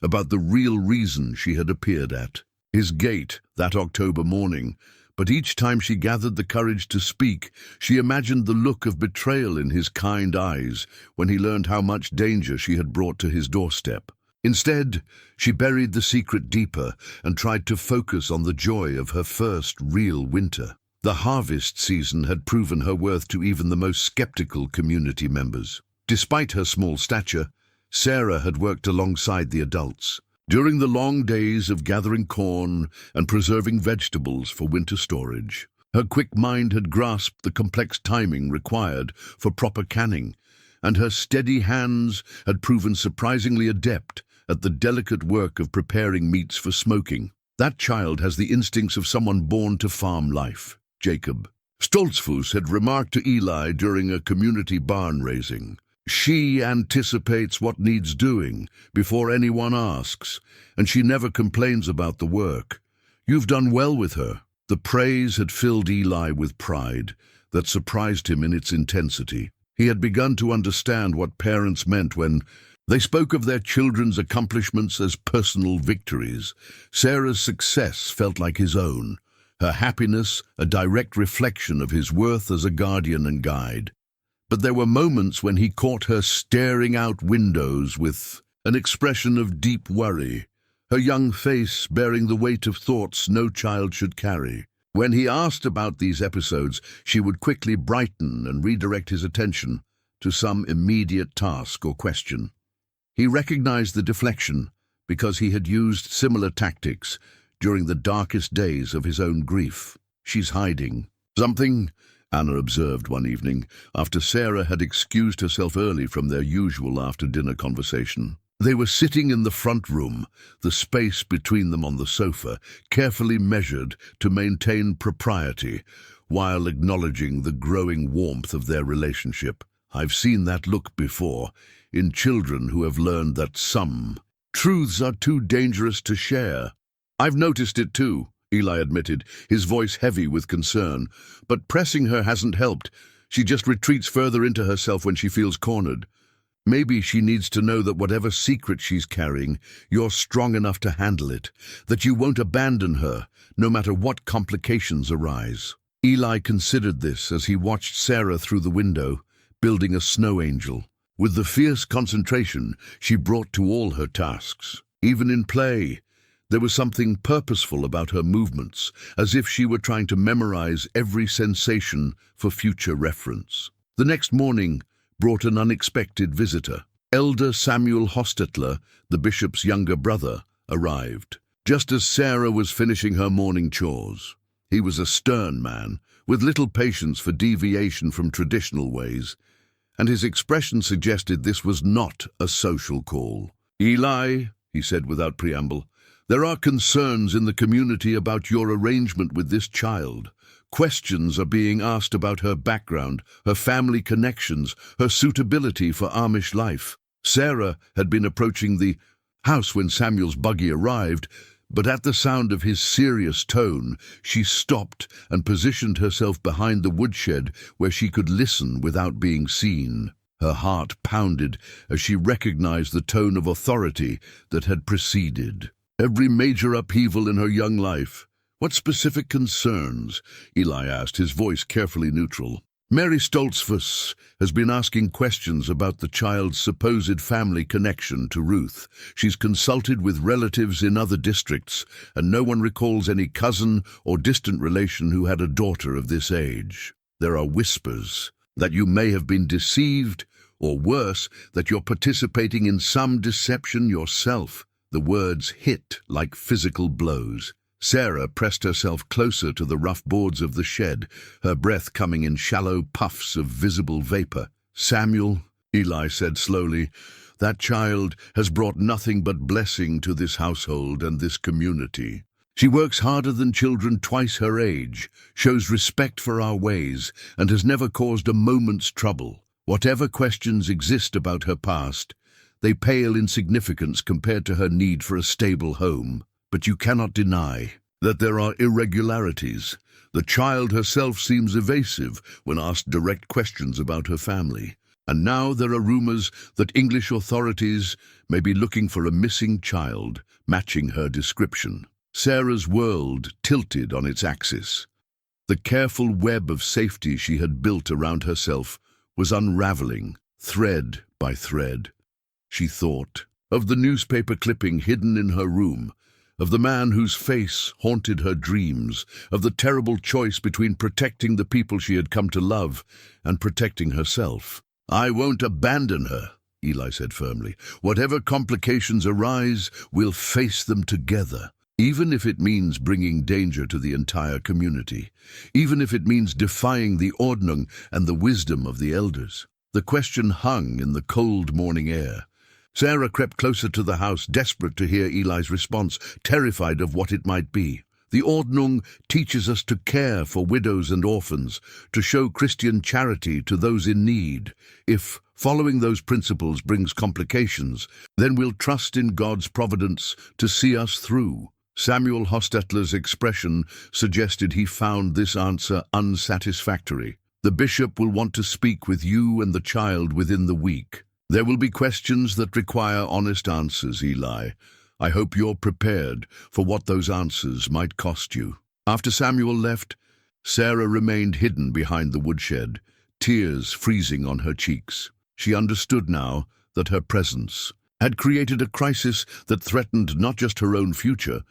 about the real reason she had appeared at his gate that October morning, but each time she gathered the courage to speak, she imagined the look of betrayal in his kind eyes when he learned how much danger she had brought to his doorstep. Instead, she buried the secret deeper and tried to focus on the joy of her first real winter. The harvest season had proven her worth to even the most skeptical community members. Despite her small stature, Sarah had worked alongside the adults. During the long days of gathering corn and preserving vegetables for winter storage, her quick mind had grasped the complex timing required for proper canning, and her steady hands had proven surprisingly adept at the delicate work of preparing meats for smoking. That child has the instincts of someone born to farm life, Jacob Stoltzfus had remarked to Eli during a community barn raising. She anticipates what needs doing before anyone asks, and she never complains about the work. You've done well with her. The praise had filled Eli with pride that surprised him in its intensity. He had begun to understand what parents meant when they spoke of their children's accomplishments as personal victories. Sarah's success felt like his own, her happiness a direct reflection of his worth as a guardian and guide. But there were moments when he caught her staring out windows with an expression of deep worry, her young face bearing the weight of thoughts no child should carry. When he asked about these episodes, she would quickly brighten and redirect his attention to some immediate task or question. He recognized the deflection because he had used similar tactics during the darkest days of his own grief. She's hiding something, Anna observed one evening, after Sarah had excused herself early from their usual after-dinner conversation. They were sitting in the front room, the space between them on the sofa, carefully measured to maintain propriety, while acknowledging the growing warmth of their relationship. I've seen that look before, in children who have learned that some truths are too dangerous to share. I've noticed it too, Eli admitted, his voice heavy with concern. But pressing her hasn't helped. She just retreats further into herself when she feels cornered. Maybe she needs to know that whatever secret she's carrying, you're strong enough to handle it, that you won't abandon her, no matter what complications arise. Eli considered this as he watched Sarah through the window, building a snow angel. With the fierce concentration she brought to all her tasks, even in play, there was something purposeful about her movements, as if she were trying to memorize every sensation for future reference. The next morning brought an unexpected visitor. Elder Samuel Hostetler, the bishop's younger brother, arrived, just as Sarah was finishing her morning chores. He was a stern man, with little patience for deviation from traditional ways, and his expression suggested this was not a social call. Eli, he said without preamble, there are concerns in the community about your arrangement with this child. Questions are being asked about her background, her family connections, her suitability for Amish life. Sarah had been approaching the house when Samuel's buggy arrived, but at the sound of his serious tone, she stopped and positioned herself behind the woodshed where she could listen without being seen. Her heart pounded as she recognized the tone of authority that had preceded every major upheaval in her young life. "What specific concerns?" Eli asked, his voice carefully neutral. "Mary Stoltzfus has been asking questions about the child's supposed family connection to Ruth. She's consulted with relatives in other districts, and no one recalls any cousin or distant relation who had a daughter of this age. There are whispers that you may have been deceived, or worse, that you're participating in some deception yourself." The words hit like physical blows. Sarah pressed herself closer to the rough boards of the shed, her breath coming in shallow puffs of visible vapor. "Samuel," Eli said slowly, "that child has brought nothing but blessing to this household and this community. She works harder than children twice her age, shows respect for our ways, and has never caused a moment's trouble. Whatever questions exist about her past, they pale in significance compared to her need for a stable home. But you cannot deny that there are irregularities. The child herself seems evasive when asked direct questions about her family. And now there are rumors that English authorities may be looking for a missing child, matching her description." Sarah's world tilted on its axis. The careful web of safety she had built around herself was unraveling, thread by thread. She thought of the newspaper clipping hidden in her room, of the man whose face haunted her dreams, of the terrible choice between protecting the people she had come to love and protecting herself. "I won't abandon her," Eli said firmly. "Whatever complications arise, we'll face them together. Even if it means bringing danger to the entire community, even if it means defying the Ordnung and the wisdom of the elders." The question hung in the cold morning air. Sarah crept closer to the house, desperate to hear Eli's response, terrified of what it might be. "The Ordnung teaches us to care for widows and orphans, to show Christian charity to those in need. If following those principles brings complications, then we'll trust in God's providence to see us through." Samuel Hostetler's expression suggested he found this answer unsatisfactory. "The bishop will want to speak with you and the child within the week. There will be questions that require honest answers, Eli. I hope you're prepared for what those answers might cost you." After Samuel left, Sarah remained hidden behind the woodshed, tears freezing on her cheeks. She understood now that her presence had created a crisis that threatened not just her own future,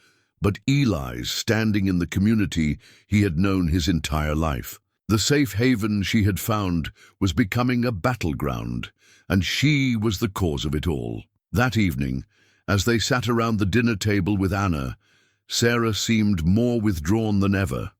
but Eli's standing in the community he had known his entire life. The safe haven she had found was becoming a battleground, and she was the cause of it all. That evening, as they sat around the dinner table with Anna, Sarah seemed more withdrawn than ever.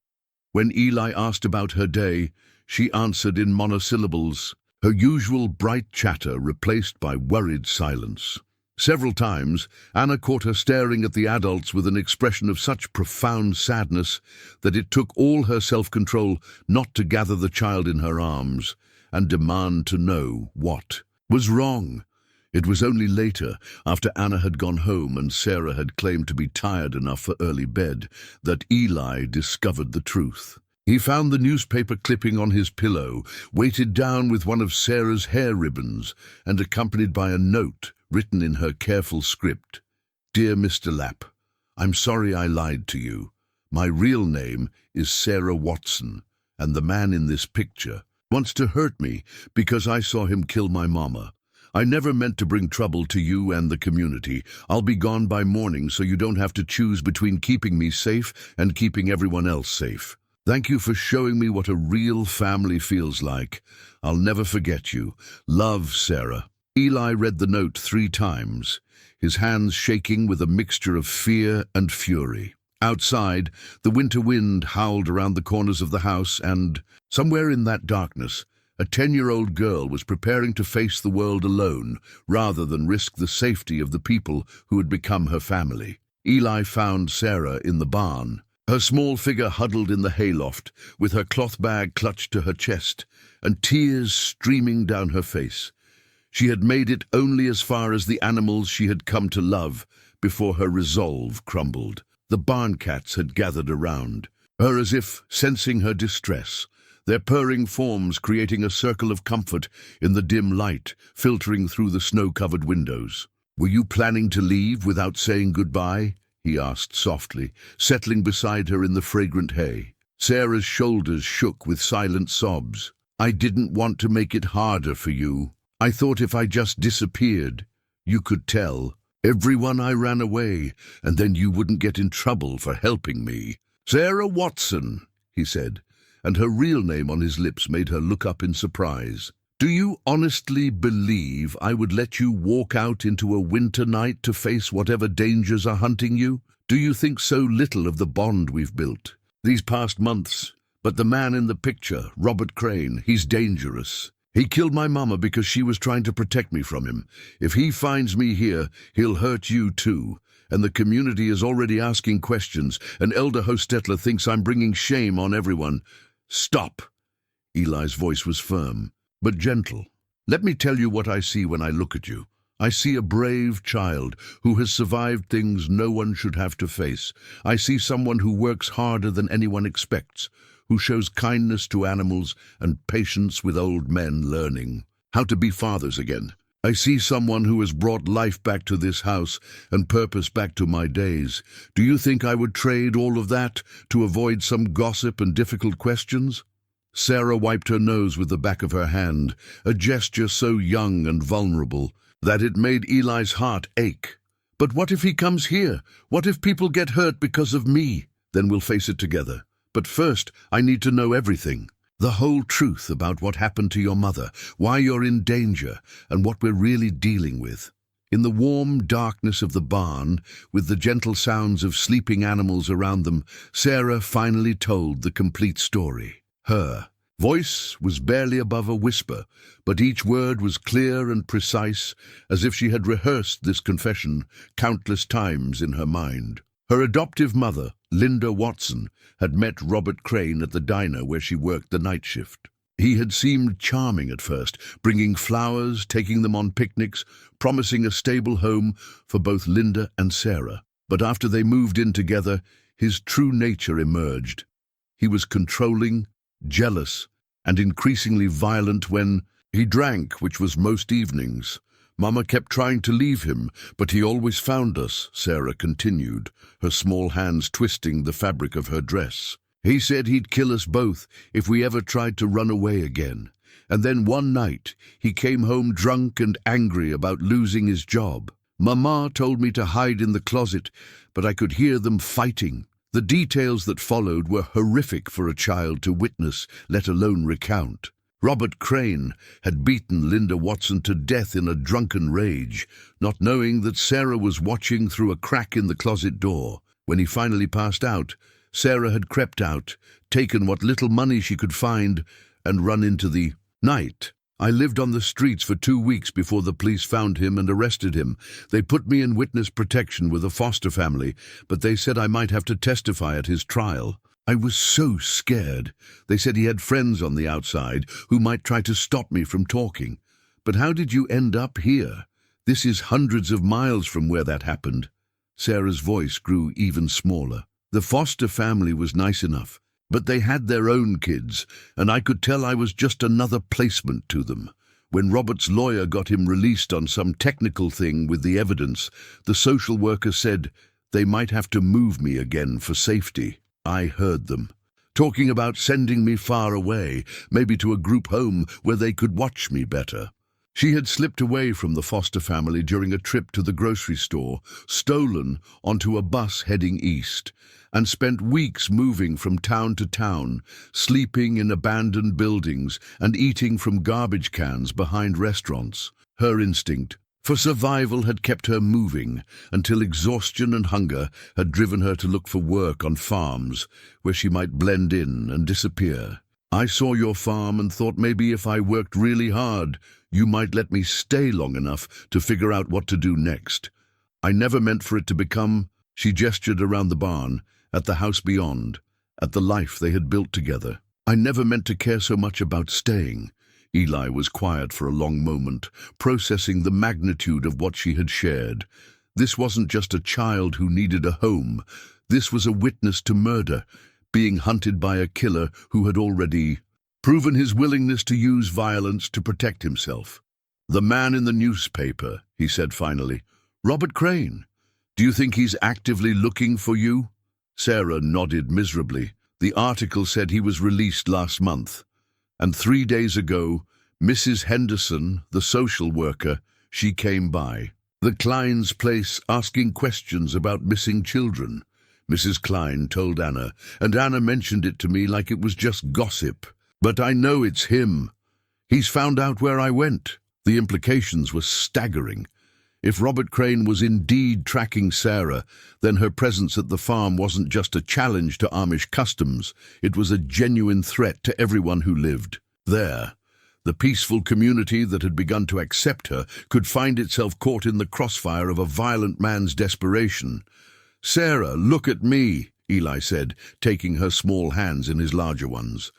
When Eli asked about her day, she answered in monosyllables, her usual bright chatter replaced by worried silence. Several times, Anna caught her staring at the adults with an expression of such profound sadness that it took all her self-control not to gather the child in her arms and demand to know what was wrong. It was only later, after Anna had gone home and Sarah had claimed to be tired enough for early bed, that Eli discovered the truth. He found the newspaper clipping on his pillow, weighted down with one of Sarah's hair ribbons, and accompanied by a note written in her careful script. "Dear Mr. Lapp, I'm sorry I lied to you. My real name is Sarah Watson, and the man in this picture wants to hurt me because I saw him kill my mama. I never meant to bring trouble to you and the community. I'll be gone by morning so you don't have to choose between keeping me safe and keeping everyone else safe. Thank you for showing me what a real family feels like. I'll never forget you. Love, Sarah." Eli read the note 3 times, his hands shaking with a mixture of fear and fury. Outside, the winter wind howled around the corners of the house, and somewhere in that darkness, a 10-year-old girl was preparing to face the world alone rather than risk the safety of the people who had become her family. Eli found Sarah in the barn, her small figure huddled in the hayloft, with her cloth bag clutched to her chest and tears streaming down her face. She had made it only as far as the animals she had come to love before her resolve crumbled. The barn cats had gathered around her as if sensing her distress, their purring forms creating a circle of comfort in the dim light filtering through the snow-covered windows. "Were you planning to leave without saying goodbye?" he asked softly, settling beside her in the fragrant hay. Sarah's shoulders shook with silent sobs. "I didn't want to make it harder for you. I thought if I just disappeared, you could tell everyone I ran away, and then you wouldn't get in trouble for helping me." "Sarah Watson," he said, and her real name on his lips made her look up in surprise. "Do you honestly believe I would let you walk out into a winter night to face whatever dangers are hunting you? Do you think so little of the bond we've built these past months? But the man in the picture, Robert Crane, he's dangerous. He killed my mama because she was trying to protect me from him. If he finds me here, he'll hurt you too. And the community is already asking questions, and Elder Hostetler thinks I'm bringing shame on everyone." "Stop!" Eli's voice was firm, but gentle. "Let me tell you what I see when I look at you. I see a brave child who has survived things no one should have to face. I see someone who works harder than anyone expects, who shows kindness to animals and patience with old men learning how to be fathers again. I see someone who has brought life back to this house and purpose back to my days. Do you think I would trade all of that to avoid some gossip and difficult questions?" Sarah wiped her nose with the back of her hand, a gesture so young and vulnerable that it made Eli's heart ache. "But what if he comes here? What if people get hurt because of me? Then we'll face it together. But first, I need to know everything. The whole truth about what happened to your mother, why you're in danger, and what we're really dealing with." In the warm darkness of the barn, with the gentle sounds of sleeping animals around them, Sarah finally told the complete story. Her voice was barely above a whisper, but each word was clear and precise, as if she had rehearsed this confession countless times in her mind. Her adoptive mother, Linda Watson, had met Robert Crane at the diner where she worked the night shift. He had seemed charming at first, bringing flowers, taking them on picnics, promising a stable home for both Linda and Sarah. But after they moved in together, his true nature emerged. He was controlling, jealous, and increasingly violent when he drank, which was most evenings. "Mama kept trying to leave him, but he always found us," Sarah continued, her small hands twisting the fabric of her dress. "He said he'd kill us both if we ever tried to run away again. And then one night, he came home drunk and angry about losing his job. Mama told me to hide in the closet, but I could hear them fighting." The details that followed were horrific for a child to witness, let alone recount. Robert Crane had beaten Linda Watson to death in a drunken rage, not knowing that Sarah was watching through a crack in the closet door. When he finally passed out, Sarah had crept out, taken what little money she could find, and run into the night. "I lived on the streets for 2 weeks before the police found him and arrested him. They put me in witness protection with a foster family, but they said I might have to testify at his trial. I was so scared. They said he had friends on the outside who might try to stop me from talking. But how did you end up here? This is hundreds of miles from where that happened." Sarah's voice grew even smaller. "The foster family was nice enough, but they had their own kids, and I could tell I was just another placement to them. When Robert's lawyer got him released on some technical thing with the evidence, the social worker said they might have to move me again for safety. I heard them, talking about sending me far away, maybe to a group home where they could watch me better." She had slipped away from the foster family during a trip to the grocery store, stolen onto a bus heading east, and spent weeks moving from town to town, sleeping in abandoned buildings and eating from garbage cans behind restaurants. Her instinct for survival had kept her moving until exhaustion and hunger had driven her to look for work on farms where she might blend in and disappear. "I saw your farm and thought maybe if I worked really hard, you might let me stay long enough to figure out what to do next. I never meant for it to become—" She gestured around the barn, at the house beyond, at the life they had built together. "I never meant to care so much about staying. Eli was quiet for a long moment, processing the magnitude of what she had shared. This wasn't just a child who needed a home. This was a witness to murder, being hunted by a killer who had already proven his willingness to use violence to protect himself. "The man in the newspaper," he said finally. "Robert Crane. Do you think he's actively looking for you?" Sarah nodded miserably. "The article said he was released last month. And 3 days ago, Mrs. Henderson, the social worker, she came by the Klein's place asking questions about missing children. Mrs. Klein told Anna, and Anna mentioned it to me like it was just gossip. But I know it's him. He's found out where I went." The implications were staggering. If Robert Crane was indeed tracking Sarah, then her presence at the farm wasn't just a challenge to Amish customs, it was a genuine threat to everyone who lived there. The peaceful community that had begun to accept her could find itself caught in the crossfire of a violent man's desperation. "Sarah, look at me," Eli said, taking her small hands in his larger ones.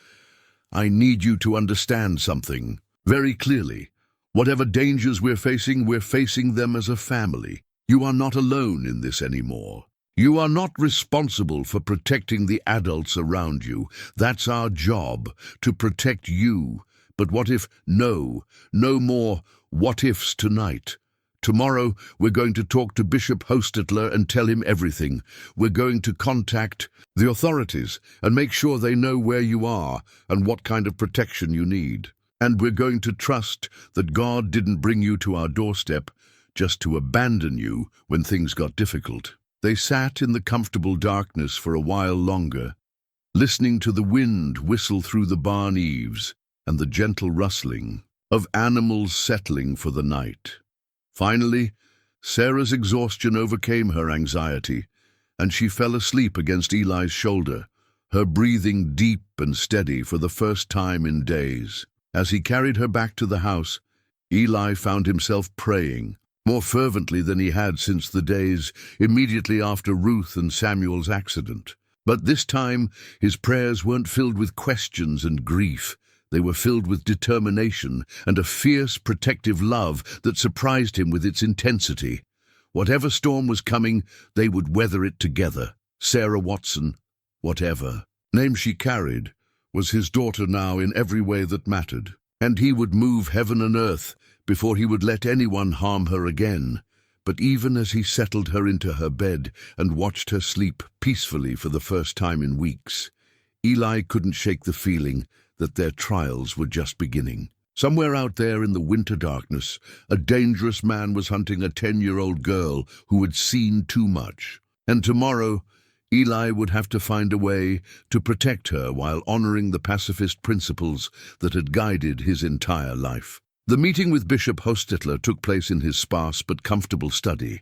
"I need you to understand something very clearly. Whatever dangers we're facing them as a family. You are not alone in this anymore. You are not responsible for protecting the adults around you. That's our job, to protect you. But what if? No more what-ifs tonight. Tomorrow, we're going to talk to Bishop Hostetler and tell him everything. We're going to contact the authorities and make sure they know where you are and what kind of protection you need. And we're going to trust that God didn't bring you to our doorstep just to abandon you when things got difficult." They sat in the comfortable darkness for a while longer, listening to the wind whistle through the barn eaves and the gentle rustling of animals settling for the night. Finally, Sarah's exhaustion overcame her anxiety, and she fell asleep against Eli's shoulder, her breathing deep and steady for the first time in days. As he carried her back to the house, Eli found himself praying, more fervently than he had since the days immediately after Ruth and Samuel's accident. But this time, his prayers weren't filled with questions and grief. They were filled with determination and a fierce, protective love that surprised him with its intensity. Whatever storm was coming, they would weather it together. Sarah Watson, whatever name she carried, was his daughter now in every way that mattered, and he would move heaven and earth before he would let anyone harm her again. But even as he settled her into her bed and watched her sleep peacefully for the first time in weeks, Eli couldn't shake the feeling that their trials were just beginning. Somewhere out there in the winter darkness, a dangerous man was hunting a 10-year-old girl who had seen too much. And tomorrow, Eli would have to find a way to protect her while honoring the pacifist principles that had guided his entire life. The meeting with Bishop Hostetler took place in his sparse but comfortable study,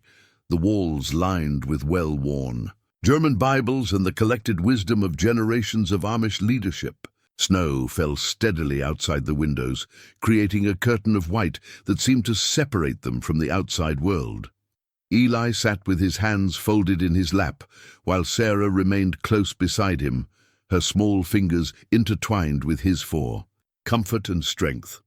the walls lined with well-worn German Bibles and the collected wisdom of generations of Amish leadership. Snow fell steadily outside the windows, creating a curtain of white that seemed to separate them from the outside world. Eli sat with his hands folded in his lap, while Sarah remained close beside him, her small fingers intertwined with his for comfort and strength.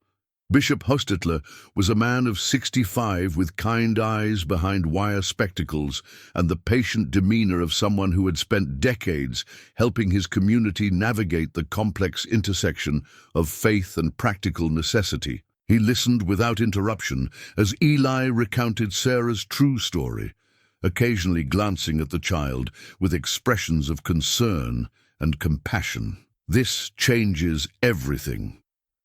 Bishop Hostetler was a man of 65 with kind eyes behind wire spectacles and the patient demeanor of someone who had spent decades helping his community navigate the complex intersection of faith and practical necessity. He listened without interruption as Eli recounted Sarah's true story, occasionally glancing at the child with expressions of concern and compassion. "This changes everything,"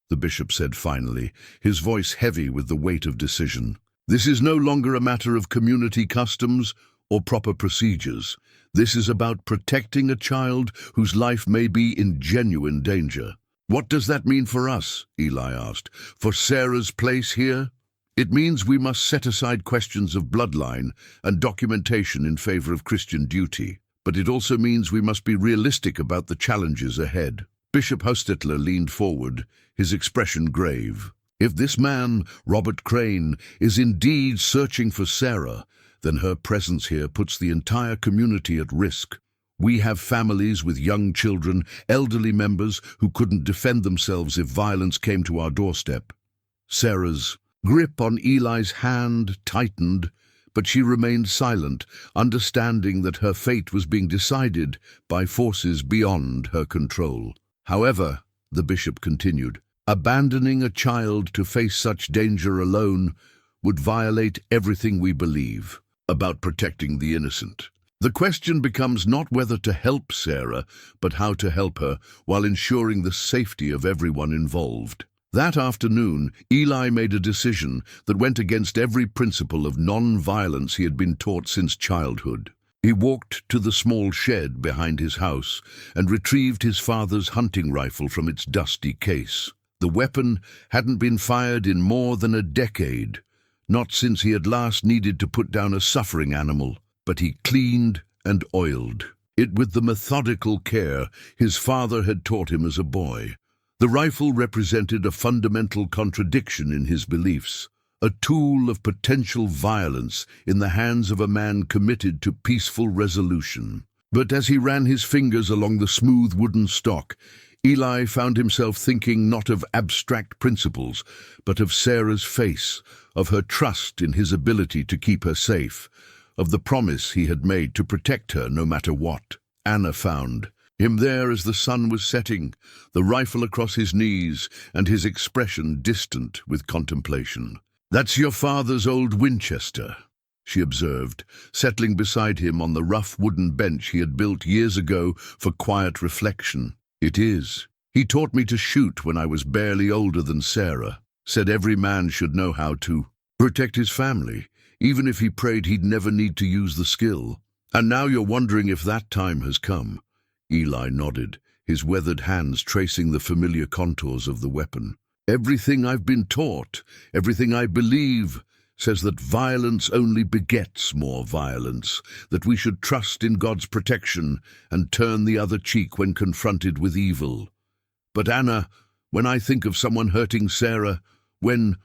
the bishop said finally, his voice heavy with the weight of decision. "This is no longer a matter of community customs or proper procedures. This is about protecting a child whose life may be in genuine danger." "What does that mean for us?" Eli asked. "For Sarah's place here?" "It means we must set aside questions of bloodline and documentation in favor of Christian duty. But it also means we must be realistic about the challenges ahead." Bishop Hostetler leaned forward, his expression grave. "If this man, Robert Crane, is indeed searching for Sarah, then her presence here puts the entire community at risk. We have families with young children, elderly members who couldn't defend themselves if violence came to our doorstep. Sarah's grip on Eli's hand tightened, but she remained silent, understanding that her fate was being decided by forces beyond her control. However, the bishop continued, abandoning a child to face such danger alone would violate everything we believe about protecting the innocent. The question becomes not whether to help Sarah, but how to help her while ensuring the safety of everyone involved. That afternoon, Eli made a decision that went against every principle of non-violence he had been taught since childhood. He walked to the small shed behind his house and retrieved his father's hunting rifle from its dusty case. The weapon hadn't been fired in more than a decade, not since he had last needed to put down a suffering animal, but he cleaned and oiled it with the methodical care his father had taught him as a boy. The rifle represented a fundamental contradiction in his beliefs, a tool of potential violence in the hands of a man committed to peaceful resolution. But as he ran his fingers along the smooth wooden stock, Eli found himself thinking not of abstract principles, but of Sarah's face, of her trust in his ability to keep her safe, of the promise he had made to protect her no matter what. Anna found him there as the sun was setting, the rifle across his knees and his expression distant with contemplation. "That's your father's old Winchester," she observed, settling beside him on the rough wooden bench he had built years ago for quiet reflection. "It is. He taught me to shoot when I was barely older than Sarah, said every man should know how to protect his family, even if he prayed he'd never need to use the skill. And now you're wondering if that time has come." Eli nodded, his weathered hands tracing the familiar contours of the weapon. "Everything I've been taught, everything I believe, says that violence only begets more violence, that we should trust in God's protection and turn the other cheek when confronted with evil. But Anna, when I think of someone hurting Sarah, when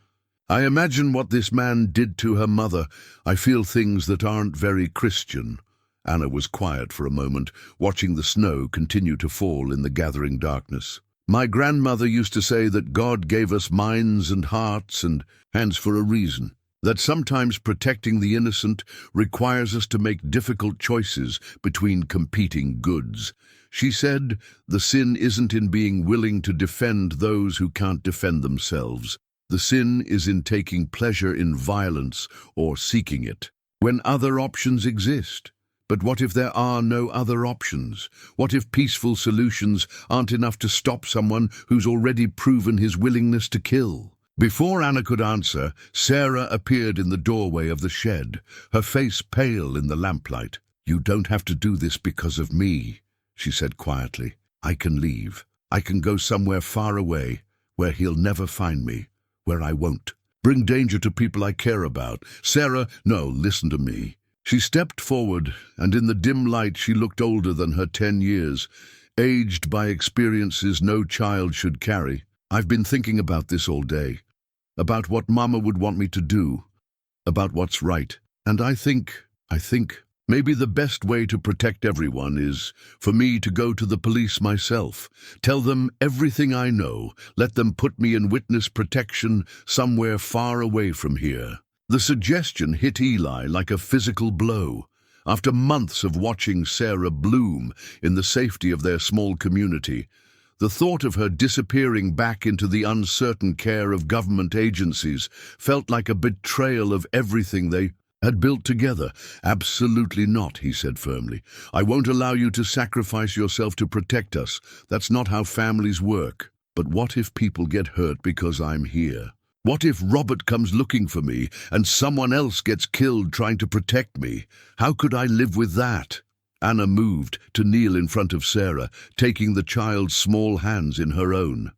I imagine what this man did to her mother, I feel things that aren't very Christian." Anna was quiet for a moment, watching the snow continue to fall in the gathering darkness. "My grandmother used to say that God gave us minds and hearts and hands for a reason, that sometimes protecting the innocent requires us to make difficult choices between competing goods. She said the sin isn't in being willing to defend those who can't defend themselves. The sin is in taking pleasure in violence or seeking it, when other options exist. But what if there are no other options? What if peaceful solutions aren't enough to stop someone who's already proven his willingness to kill?" Before Anna could answer, Sarah appeared in the doorway of the shed, her face pale in the lamplight. "You don't have to do this because of me," she said quietly. "I can leave. I can go somewhere far away, where he'll never find me, where I won't bring danger to people I care about. Sarah, no, listen to me." She stepped forward, and in the dim light she looked older than her 10 years, aged by experiences no child should carry. "I've been thinking about this all day, about what Mama would want me to do, about what's right. And I think maybe the best way to protect everyone is for me to go to the police myself, tell them everything I know, let them put me in witness protection somewhere far away from here." The suggestion hit Eli like a physical blow. After months of watching Sarah bloom in the safety of their small community, the thought of her disappearing back into the uncertain care of government agencies felt like a betrayal of everything they had built together. "Absolutely not," he said firmly. "I won't allow you to sacrifice yourself to protect us. That's not how families work. But what if people get hurt because I'm here? What if Robert comes looking for me and someone else gets killed trying to protect me? How could I live with that?" Anna moved to kneel in front of Sarah, taking the child's small hands in her own.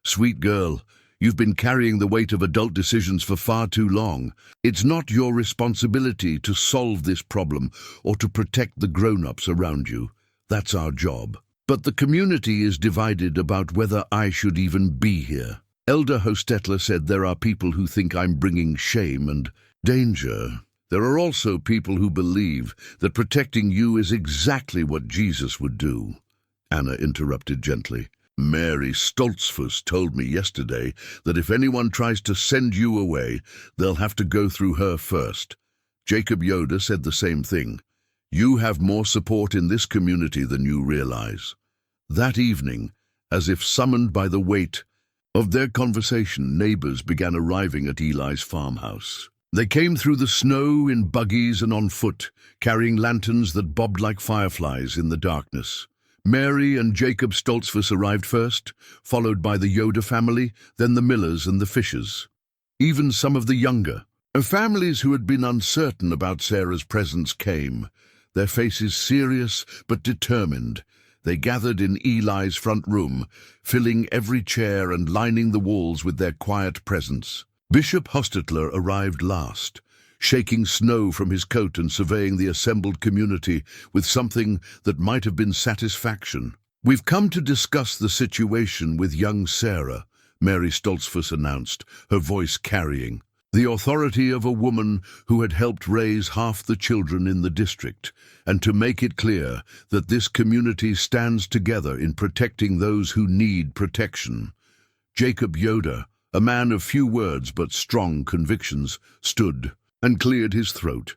"Sweet girl, you've been carrying the weight of adult decisions for far too long. It's not your responsibility to solve this problem or to protect the grown-ups around you. That's our job. But the community is divided about whether I should even be here. Elder Hostetler said there are people who think I'm bringing shame and danger. There are also people who believe that protecting you is exactly what Jesus would do. Anna interrupted gently. Mary Stoltzfus told me yesterday that if anyone tries to send you away, they'll have to go through her first. Jacob Yoder said the same thing. You have more support in this community than you realize. That evening, as if summoned by the weight of their conversation, neighbors began arriving at Eli's farmhouse. They came through the snow in buggies and on foot, carrying lanterns that bobbed like fireflies in the darkness. Mary and Jacob Stoltzfus arrived first, followed by the Yoder family, then the Millers and the Fishers. Even some of the younger families who had been uncertain about Sarah's presence came, their faces serious but determined. They gathered in Eli's front room, filling every chair and lining the walls with their quiet presence. Bishop Hostetler arrived last, shaking snow from his coat and surveying the assembled community with something that might have been satisfaction. We've come to discuss the situation with young Sarah, Mary Stoltzfus announced, her voice carrying the authority of a woman who had helped raise half the children in the district, and to make it clear that this community stands together in protecting those who need protection. Jacob Yoder, a man of few words but strong convictions, stood and cleared his throat.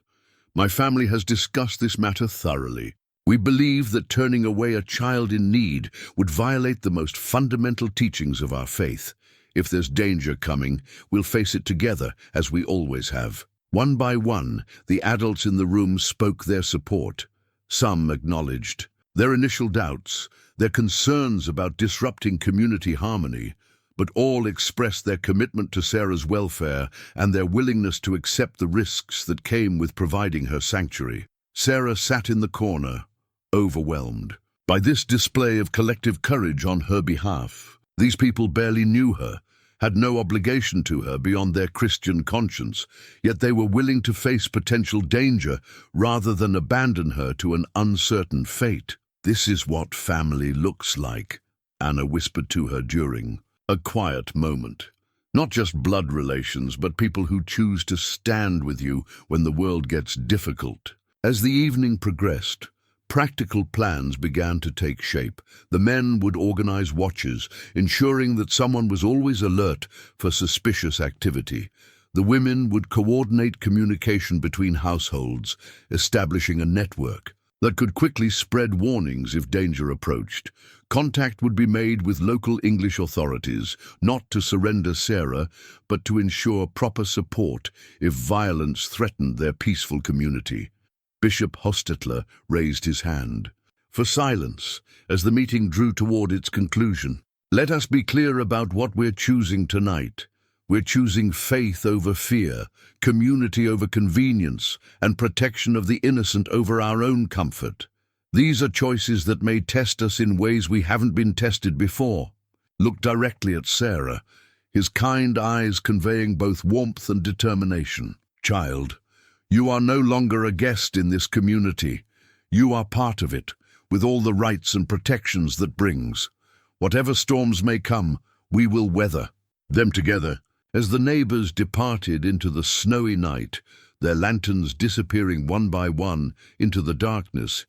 My family has discussed this matter thoroughly. We believe that turning away a child in need would violate the most fundamental teachings of our faith. If there's danger coming, we'll face it together, as we always have. One by one, the adults in the room spoke their support. Some acknowledged their initial doubts, their concerns about disrupting community harmony, but all expressed their commitment to Sarah's welfare and their willingness to accept the risks that came with providing her sanctuary. Sarah sat in the corner, overwhelmed by this display of collective courage on her behalf. These people barely knew her, had no obligation to her beyond their Christian conscience, yet they were willing to face potential danger rather than abandon her to an uncertain fate. This is what family looks like, Anna whispered to her during a quiet moment. Not just blood relations, but people who choose to stand with you when the world gets difficult. As the evening progressed, practical plans began to take shape. The men would organize watches, ensuring that someone was always alert for suspicious activity. The women would coordinate communication between households, establishing a network that could quickly spread warnings if danger approached. Contact would be made with local English authorities, not to surrender Sarah, but to ensure proper support if violence threatened their peaceful community. Bishop Hostetler raised his hand for silence as the meeting drew toward its conclusion. Let us be clear about what we're choosing tonight. We're choosing faith over fear, community over convenience, and protection of the innocent over our own comfort. These are choices that may test us in ways we haven't been tested before. Look directly at Sarah, his kind eyes conveying both warmth and determination. Child, you are no longer a guest in this community. You are part of it, with all the rights and protections that brings. Whatever storms may come, we will weather them together. As the neighbors departed into the snowy night, their lanterns disappearing one by one into the darkness,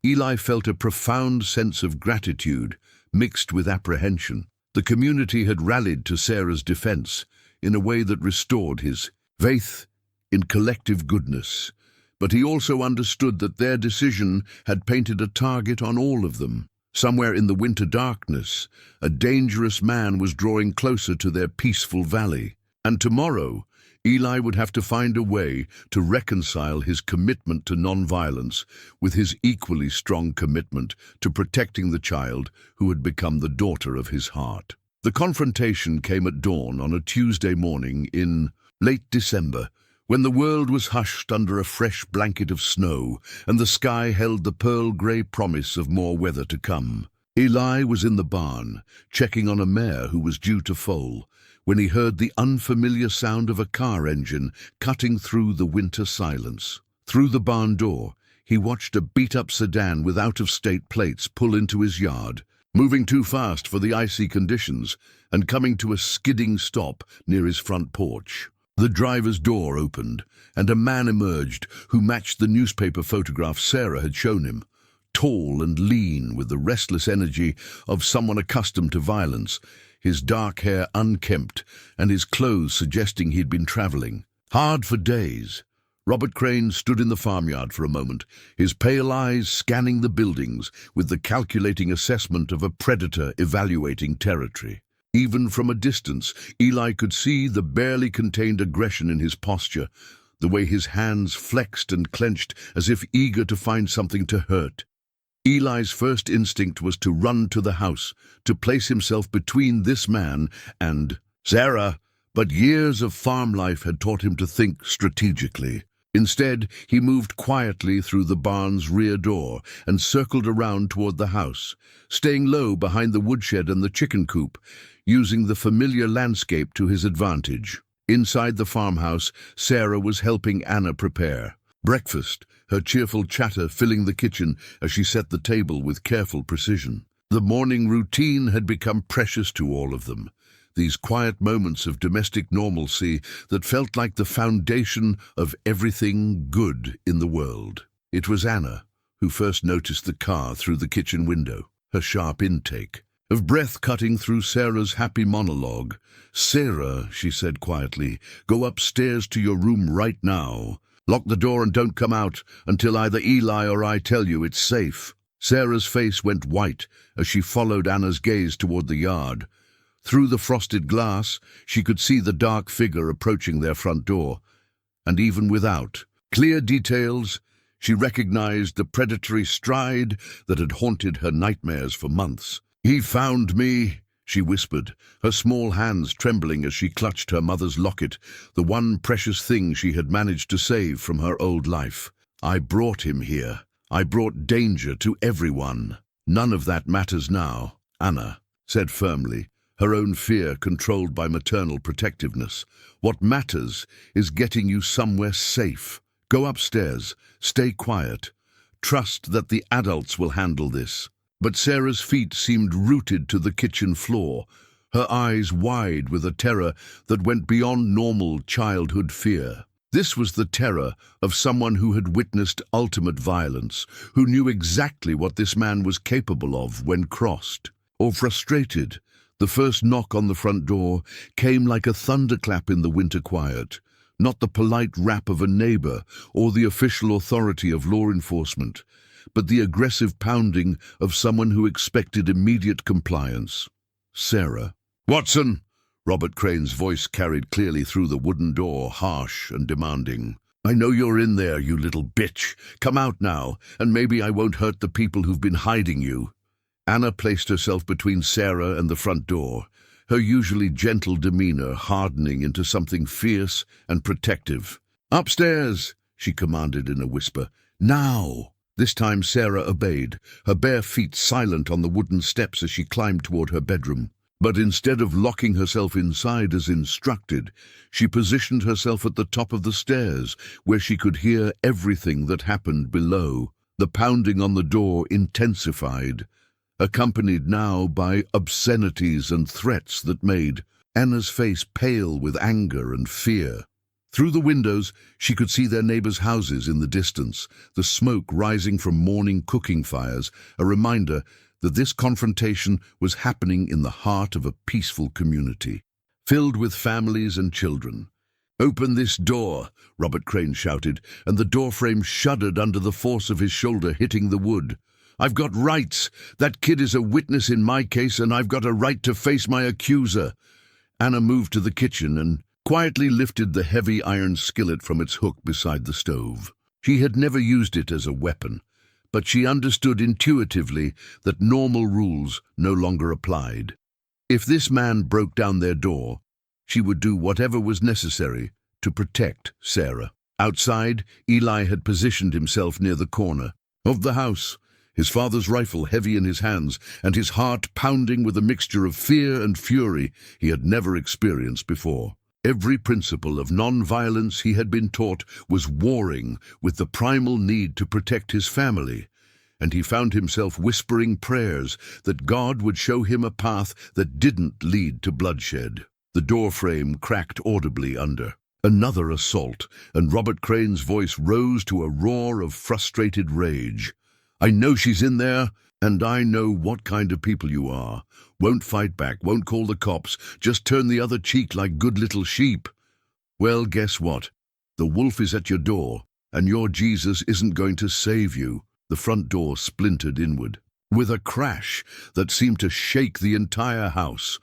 Eli felt a profound sense of gratitude mixed with apprehension. The community had rallied to Sarah's defense in a way that restored his faith in collective goodness, but he also understood that their decision had painted a target on all of them. Somewhere in the winter darkness, a dangerous man was drawing closer to their peaceful valley. And tomorrow, Eli would have to find a way to reconcile his commitment to nonviolence with his equally strong commitment to protecting the child who had become the daughter of his heart. The confrontation came at dawn on a Tuesday morning in late December, when the world was hushed under a fresh blanket of snow and the sky held the pearl-grey promise of more weather to come. Eli was in the barn, checking on a mare who was due to foal, when he heard the unfamiliar sound of a car engine cutting through the winter silence. Through the barn door, he watched a beat-up sedan with out-of-state plates pull into his yard, moving too fast for the icy conditions and coming to a skidding stop near his front porch. The driver's door opened, and a man emerged who matched the newspaper photograph Sarah had shown him. Tall and lean, with the restless energy of someone accustomed to violence, his dark hair unkempt and his clothes suggesting he'd been traveling. Hard for days. Robert Crane stood in the farmyard for a moment, his pale eyes scanning the buildings with the calculating assessment of a predator evaluating territory. Even from a distance, Eli could see the barely contained aggression in his posture, the way his hands flexed and clenched as if eager to find something to hurt. Eli's first instinct was to run to the house, to place himself between this man and Sarah, but years of farm life had taught him to think strategically. Instead, he moved quietly through the barn's rear door and circled around toward the house, staying low behind the woodshed and the chicken coop, using the familiar landscape to his advantage. Inside the farmhouse, Sarah was helping Anna prepare breakfast, her cheerful chatter filling the kitchen as she set the table with careful precision. The morning routine had become precious to all of them, these quiet moments of domestic normalcy that felt like the foundation of everything good in the world. It was Anna who first noticed the car through the kitchen window, her sharp intake of breath cutting through Sarah's happy monologue. "Sarah," she said quietly, "go upstairs to your room right now. Lock the door and don't come out until either Eli or I tell you it's safe." Sarah's face went white as she followed Anna's gaze toward the yard. Through the frosted glass, she could see the dark figure approaching their front door. And even without clear details, she recognized the predatory stride that had haunted her nightmares for months. "He found me," she whispered, her small hands trembling as she clutched her mother's locket, the one precious thing she had managed to save from her old life. "I brought him here. I brought danger to everyone. None of that matters now," Anna said firmly, her own fear controlled by maternal protectiveness. "What matters is getting you somewhere safe. Go upstairs, stay quiet. Trust that the adults will handle this." But Sarah's feet seemed rooted to the kitchen floor, her eyes wide with a terror that went beyond normal childhood fear. This was the terror of someone who had witnessed ultimate violence, who knew exactly what this man was capable of when crossed or frustrated. The first knock on the front door came like a thunderclap in the winter quiet, not the polite rap of a neighbor or the official authority of law enforcement, but the aggressive pounding of someone who expected immediate compliance. "Sarah." "Watson!" Robert Crane's voice carried clearly through the wooden door, harsh and demanding. "I know you're in there, you little bitch. Come out now, and maybe I won't hurt the people who've been hiding you." Anna placed herself between Sarah and the front door, her usually gentle demeanor hardening into something fierce and protective. "Upstairs," she commanded in a whisper. "Now!" This time Sarah obeyed, her bare feet silent on the wooden steps as she climbed toward her bedroom. But instead of locking herself inside as instructed, she positioned herself at the top of the stairs, where she could hear everything that happened below. The pounding on the door intensified, accompanied now by obscenities and threats that made Anna's face pale with anger and fear. Through the windows, she could see their neighbors' houses in the distance, the smoke rising from morning cooking fires, a reminder that this confrontation was happening in the heart of a peaceful community, filled with families and children. "Open this door," Robert Crane shouted, and the doorframe shuddered under the force of his shoulder hitting the wood. "I've got rights. That kid is a witness in my case, and I've got a right to face my accuser." Anna moved to the kitchen and quietly lifted the heavy iron skillet from its hook beside the stove. She had never used it as a weapon, but she understood intuitively that normal rules no longer applied. If this man broke down their door, she would do whatever was necessary to protect Sarah. Outside, Eli had positioned himself near the corner of the house, his father's rifle heavy in his hands and his heart pounding with a mixture of fear and fury he had never experienced before. Every principle of non-violence he had been taught was warring with the primal need to protect his family, and he found himself whispering prayers that God would show him a path that didn't lead to bloodshed. The doorframe cracked audibly under Another assault, and Robert Crane's voice rose to a roar of frustrated rage. "I know she's in there, and I know what kind of people you are. Won't fight back, won't call the cops, just turn the other cheek like good little sheep. Well, guess what? The wolf is at your door, and your Jesus isn't going to save you." The front door splintered inward. With a crash that seemed to shake the entire house,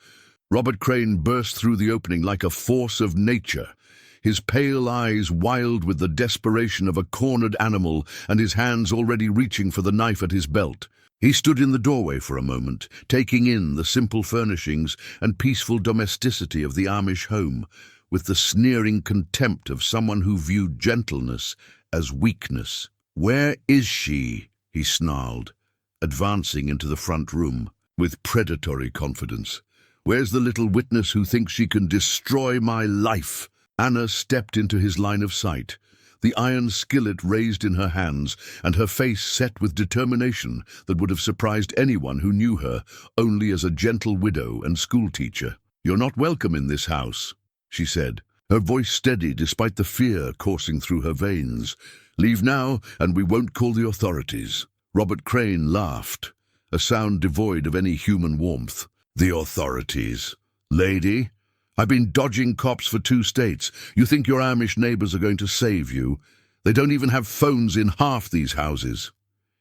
Robert Crane burst through the opening like a force of nature, his pale eyes wild with the desperation of a cornered animal and his hands already reaching for the knife at his belt. He stood in the doorway for a moment, taking in the simple furnishings and peaceful domesticity of the Amish home, with the sneering contempt of someone who viewed gentleness as weakness. "Where is she?" he snarled, advancing into the front room with predatory confidence. "Where's the little witness who thinks she can destroy my life?" Anna stepped into his line of sight, the iron skillet raised in her hands and her face set with determination that would have surprised anyone who knew her only as a gentle widow and schoolteacher. "You're not welcome in this house," she said, her voice steady despite the fear coursing through her veins. "Leave now, and we won't call the authorities." Robert Crane laughed, a sound devoid of any human warmth. "The authorities? Lady, I've been dodging cops for 2 states. You think your Amish neighbors are going to save you? They don't even have phones in half these houses."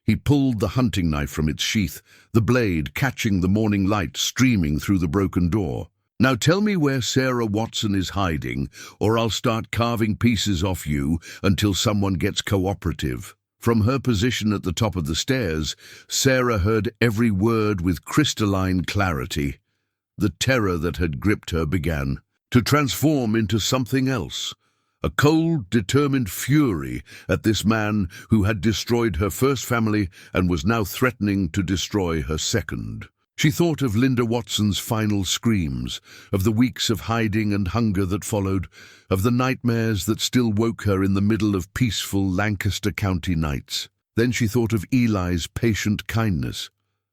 He pulled the hunting knife from its sheath, the blade catching the morning light streaming through the broken door. "Now tell me where Sarah Watson is hiding, or I'll start carving pieces off you until someone gets cooperative." From her position at the top of the stairs, Sarah heard every word with crystalline clarity. The terror that had gripped her began to transform into something else, a cold, determined fury at this man who had destroyed her first family and was now threatening to destroy her second. She thought of Linda Watson's final screams, of the weeks of hiding and hunger that followed, of the nightmares that still woke her in the middle of peaceful Lancaster County nights. Then she thought of Eli's patient kindness,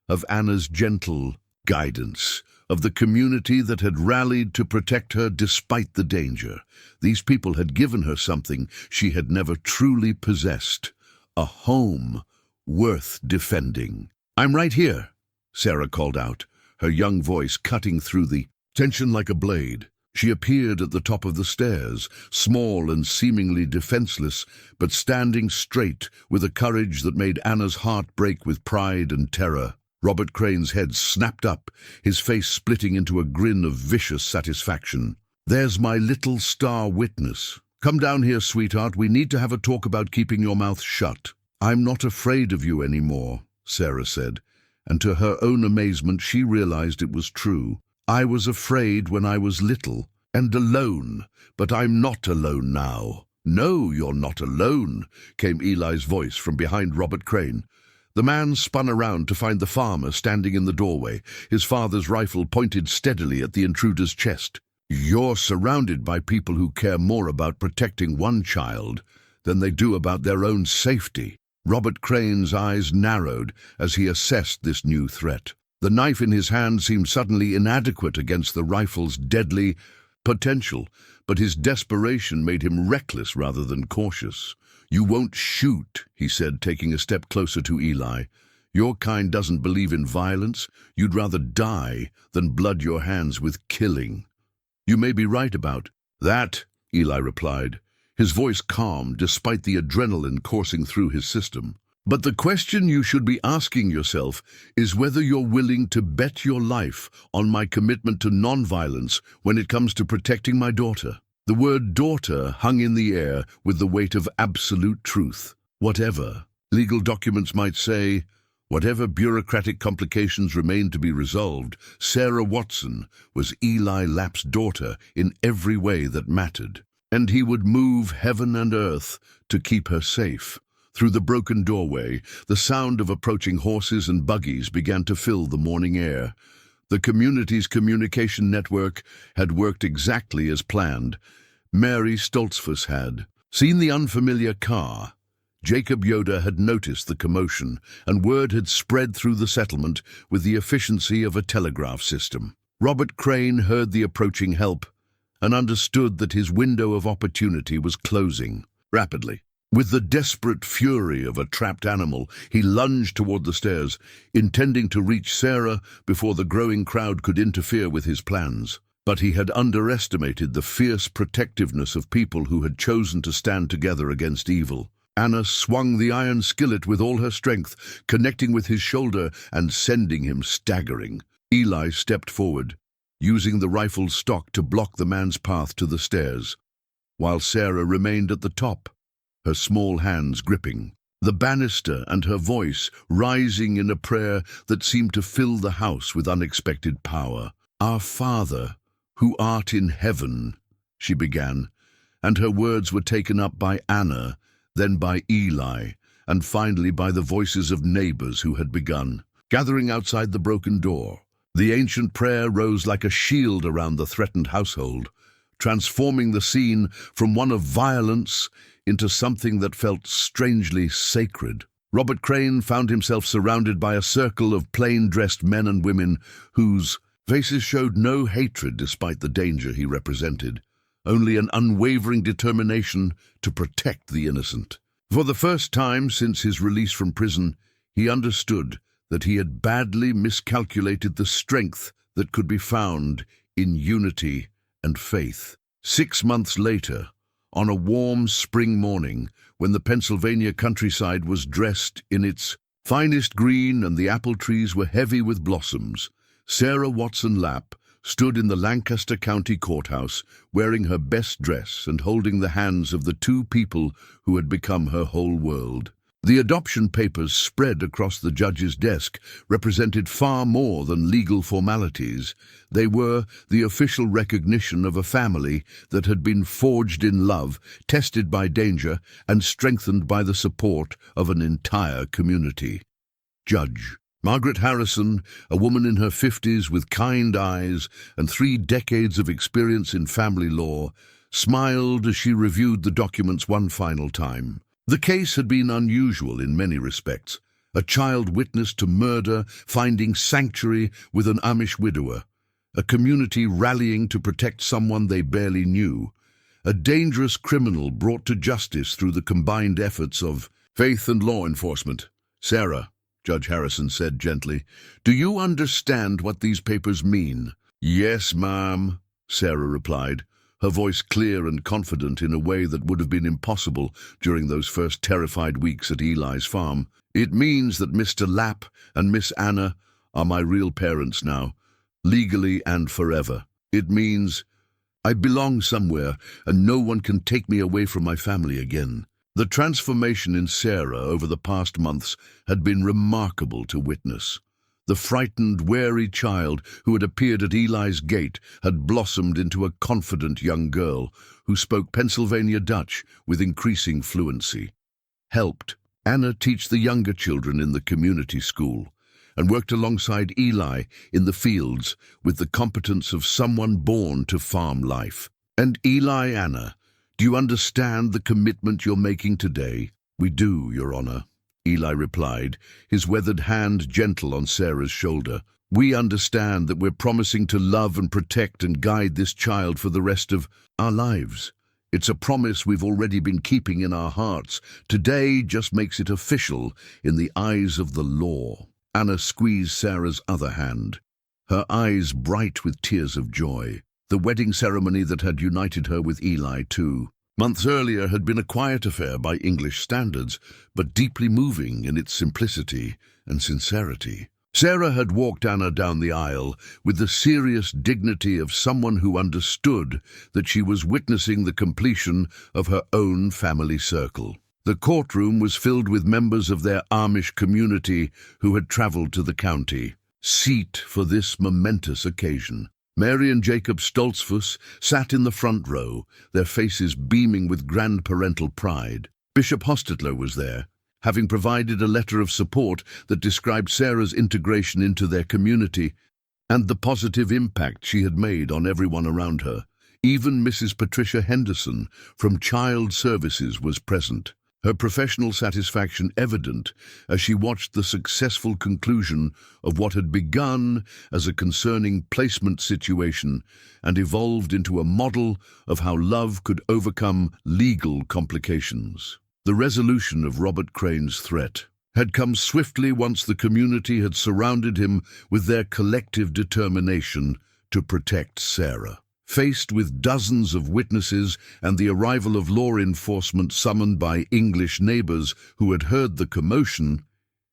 of Anna's gentle guidance, of the community that had rallied to protect her despite the danger. These people had given her something she had never truly possessed, a home worth defending. "I'm right here," Sarah called out, her young voice cutting through the tension like a blade. She appeared at the top of the stairs, small and seemingly defenseless, but standing straight with a courage that made Anna's heart break with pride and terror. Robert Crane's head snapped up, his face splitting into a grin of vicious satisfaction. "There's my little star witness. Come down here, sweetheart. We need to have a talk about keeping your mouth shut." "I'm not afraid of you anymore," Sarah said, and to her own amazement she realized it was true. "I was afraid when I was little and alone, but I'm not alone now." "No, you're not alone," came Eli's voice from behind Robert Crane. The man spun around to find the farmer standing in the doorway, his father's rifle pointed steadily at the intruder's chest. "You're surrounded by people who care more about protecting one child than they do about their own safety." Robert Crane's eyes narrowed as he assessed this new threat. The knife in his hand seemed suddenly inadequate against the rifle's deadly potential, but his desperation made him reckless rather than cautious. "You won't shoot," he said, taking a step closer to Eli. "Your kind doesn't believe in violence. You'd rather die than blood your hands with killing." "You may be right about that," Eli replied, his voice calm despite the adrenaline coursing through his system. "But the question you should be asking yourself is whether you're willing to bet your life on my commitment to nonviolence when it comes to protecting my daughter." The word daughter hung in the air with the weight of absolute truth. Whatever legal documents might say, whatever bureaucratic complications remained to be resolved, Sarah Watson was Eli Lapp's daughter in every way that mattered. And he would move heaven and earth to keep her safe. Through the broken doorway, the sound of approaching horses and buggies began to fill the morning air. The community's communication network had worked exactly as planned. Mary Stoltzfus had seen the unfamiliar car. Jacob Yoder had noticed the commotion, and word had spread through the settlement with the efficiency of a telegraph system. Robert Crane heard the approaching help and understood that his window of opportunity was closing rapidly. With the desperate fury of a trapped animal, he lunged toward the stairs, intending to reach Sarah before the growing crowd could interfere with his plans. But he had underestimated the fierce protectiveness of people who had chosen to stand together against evil. Anna swung the iron skillet with all her strength, connecting with his shoulder and sending him staggering. Eli stepped forward, using the rifle's stock to block the man's path to the stairs, while Sarah remained at the top, her small hands gripping the banister and her voice rising in a prayer that seemed to fill the house with unexpected power. "Our Father, who art in heaven," she began, and her words were taken up by Anna, then by Eli, and finally by the voices of neighbors who had begun, gathering outside the broken door. The ancient prayer rose like a shield around the threatened household, transforming the scene from one of violence into something that felt strangely sacred. Robert Crane found himself surrounded by a circle of plain-dressed men and women whose faces showed no hatred despite the danger he represented, only an unwavering determination to protect the innocent. For the first time since his release from prison, he understood that he had badly miscalculated the strength that could be found in unity and faith. 6 months later, on a warm spring morning, when the Pennsylvania countryside was dressed in its finest green and the apple trees were heavy with blossoms, Sarah Watson Lapp stood in the Lancaster County courthouse, wearing her best dress and holding the hands of the two people who had become her whole world. The adoption papers spread across the judge's desk represented far more than legal formalities. They were the official recognition of a family that had been forged in love, tested by danger, and strengthened by the support of an entire community. Judge Margaret Harrison, a woman in her 50s with kind eyes and 3 decades of experience in family law, smiled as she reviewed the documents one final time. The case had been unusual in many respects. A child witness to murder finding sanctuary with an Amish widower, a community rallying to protect someone they barely knew, a dangerous criminal brought to justice through the combined efforts of faith and law enforcement. "Sarah," Judge Harrison said gently, "do you understand what these papers mean?" "Yes, ma'am," Sarah replied, her voice clear and confident in a way that would have been impossible during those first terrified weeks at Eli's farm. "It means that Mr. Lapp and Miss Anna are my real parents now, legally and forever. It means I belong somewhere and no one can take me away from my family again." The transformation in Sarah over the past months had been remarkable to witness. The frightened, wary child who had appeared at Eli's gate had blossomed into a confident young girl who spoke Pennsylvania Dutch with increasing fluency. Helped Anna teach the younger children in the community school, and worked alongside Eli in the fields with the competence of someone born to farm life. "And Eli, Anna, do you understand the commitment you're making today?" "We do, Your Honor," Eli replied, his weathered hand gentle on Sarah's shoulder. "We understand that we're promising to love and protect and guide this child for the rest of our lives. It's a promise we've already been keeping in our hearts. Today just makes it official in the eyes of the law." Anna squeezed Sarah's other hand, her eyes bright with tears of joy. The wedding ceremony that had united her with Eli, too, months earlier, had been a quiet affair by English standards, but deeply moving in its simplicity and sincerity. Sarah had walked Anna down the aisle with the serious dignity of someone who understood that she was witnessing the completion of her own family circle. The courtroom was filled with members of their Amish community who had traveled to the county, seat for this momentous occasion. Mary and Jacob Stoltzfus sat in the front row, their faces beaming with grandparental pride. Bishop Hostetler was there, having provided a letter of support that described Sarah's integration into their community and the positive impact she had made on everyone around her. Even Mrs. Patricia Henderson from Child Services was present. her professional satisfaction evident as she watched the successful conclusion of what had begun as a concerning placement situation and evolved into a model of how love could overcome legal complications. The resolution of Robert Crane's threat had come swiftly once the community had surrounded him with their collective determination to protect Sarah. Faced with dozens of witnesses and the arrival of law enforcement summoned by English neighbors who had heard the commotion,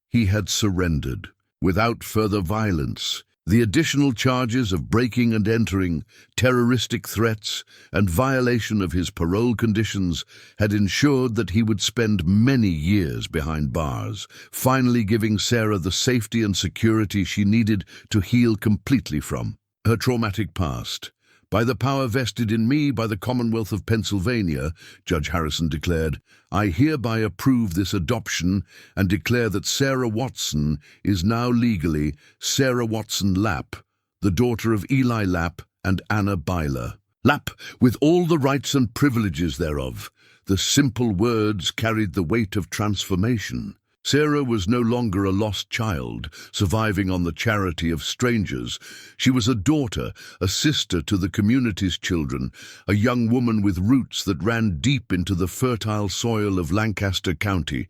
he had surrendered. Without further violence, the additional charges of breaking and entering, terroristic threats, and violation of his parole conditions had ensured that he would spend many years behind bars, finally giving Sarah the safety and security she needed to heal completely from her traumatic past. "By the power vested in me by the Commonwealth of Pennsylvania," Judge Harrison declared, "I hereby approve this adoption and declare that Sarah Watson is now legally Sarah Watson Lapp, the daughter of Eli Lapp and Anna Byler. Lapp, with all the rights and privileges thereof." The simple words carried the weight of transformation. Sarah was no longer a lost child, surviving on the charity of strangers. She was a daughter, a sister to the community's children, a young woman with roots that ran deep into the fertile soil of Lancaster County.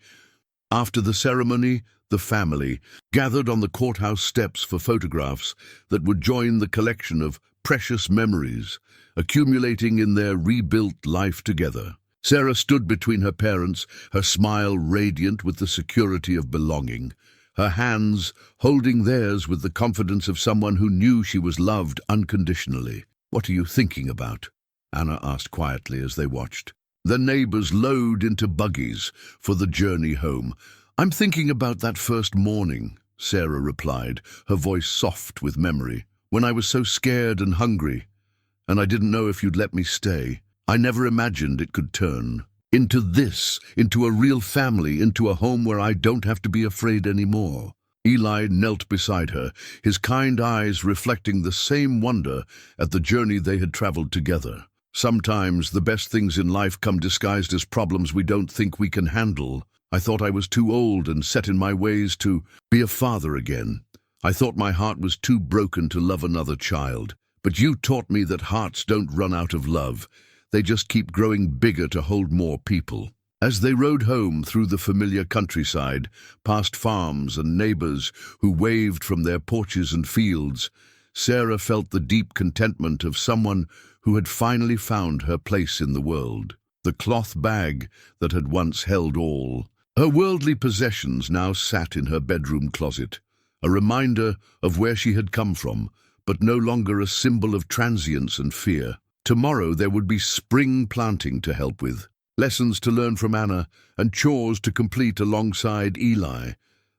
After the ceremony, the family gathered on the courthouse steps for photographs that would join the collection of precious memories, accumulating in their rebuilt life together. Sarah stood between her parents, her smile radiant with the security of belonging, her hands holding theirs with the confidence of someone who knew she was loved unconditionally. "What are you thinking about?" Anna asked quietly as they watched. The neighbors lowed into buggies for the journey home. "I'm thinking about that first morning," Sarah replied, her voice soft with memory, "when I was so scared and hungry, and I didn't know if you'd let me stay. I never imagined it could turn into this, into a real family, into a home where I don't have to be afraid anymore." Eli knelt beside her, his kind eyes reflecting the same wonder at the journey they had traveled together. "Sometimes the best things in life come disguised as problems we don't think we can handle. I thought I was too old and set in my ways to be a father again. I thought my heart was too broken to love another child. But you taught me that hearts don't run out of love. They just keep growing bigger to hold more people." As they rode home through the familiar countryside, past farms and neighbors who waved from their porches and fields, Sarah felt the deep contentment of someone who had finally found her place in the world. The cloth bag that had once held all. Her worldly possessions now sat in her bedroom closet, a reminder of where she had come from, but no longer a symbol of transience and fear. Tomorrow there would be spring planting to help with, lessons to learn from Anna, and chores to complete alongside Eli.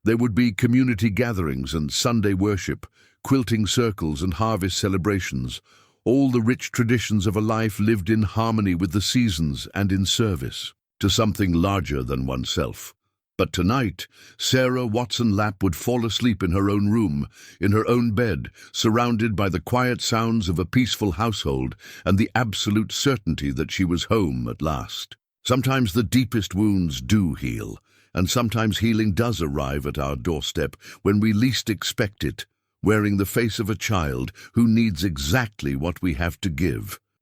There would be community gatherings and Sunday worship, quilting circles and harvest celebrations, all the rich traditions of a life lived in harmony with the seasons and in service to something larger than oneself. But tonight, Sarah Watson Lapp would fall asleep in her own room, in her own bed, surrounded by the quiet sounds of a peaceful household and the absolute certainty that she was home at last. Sometimes the deepest wounds do heal, and sometimes healing does arrive at our doorstep when we least expect it, wearing the face of a child who needs exactly what we have to give.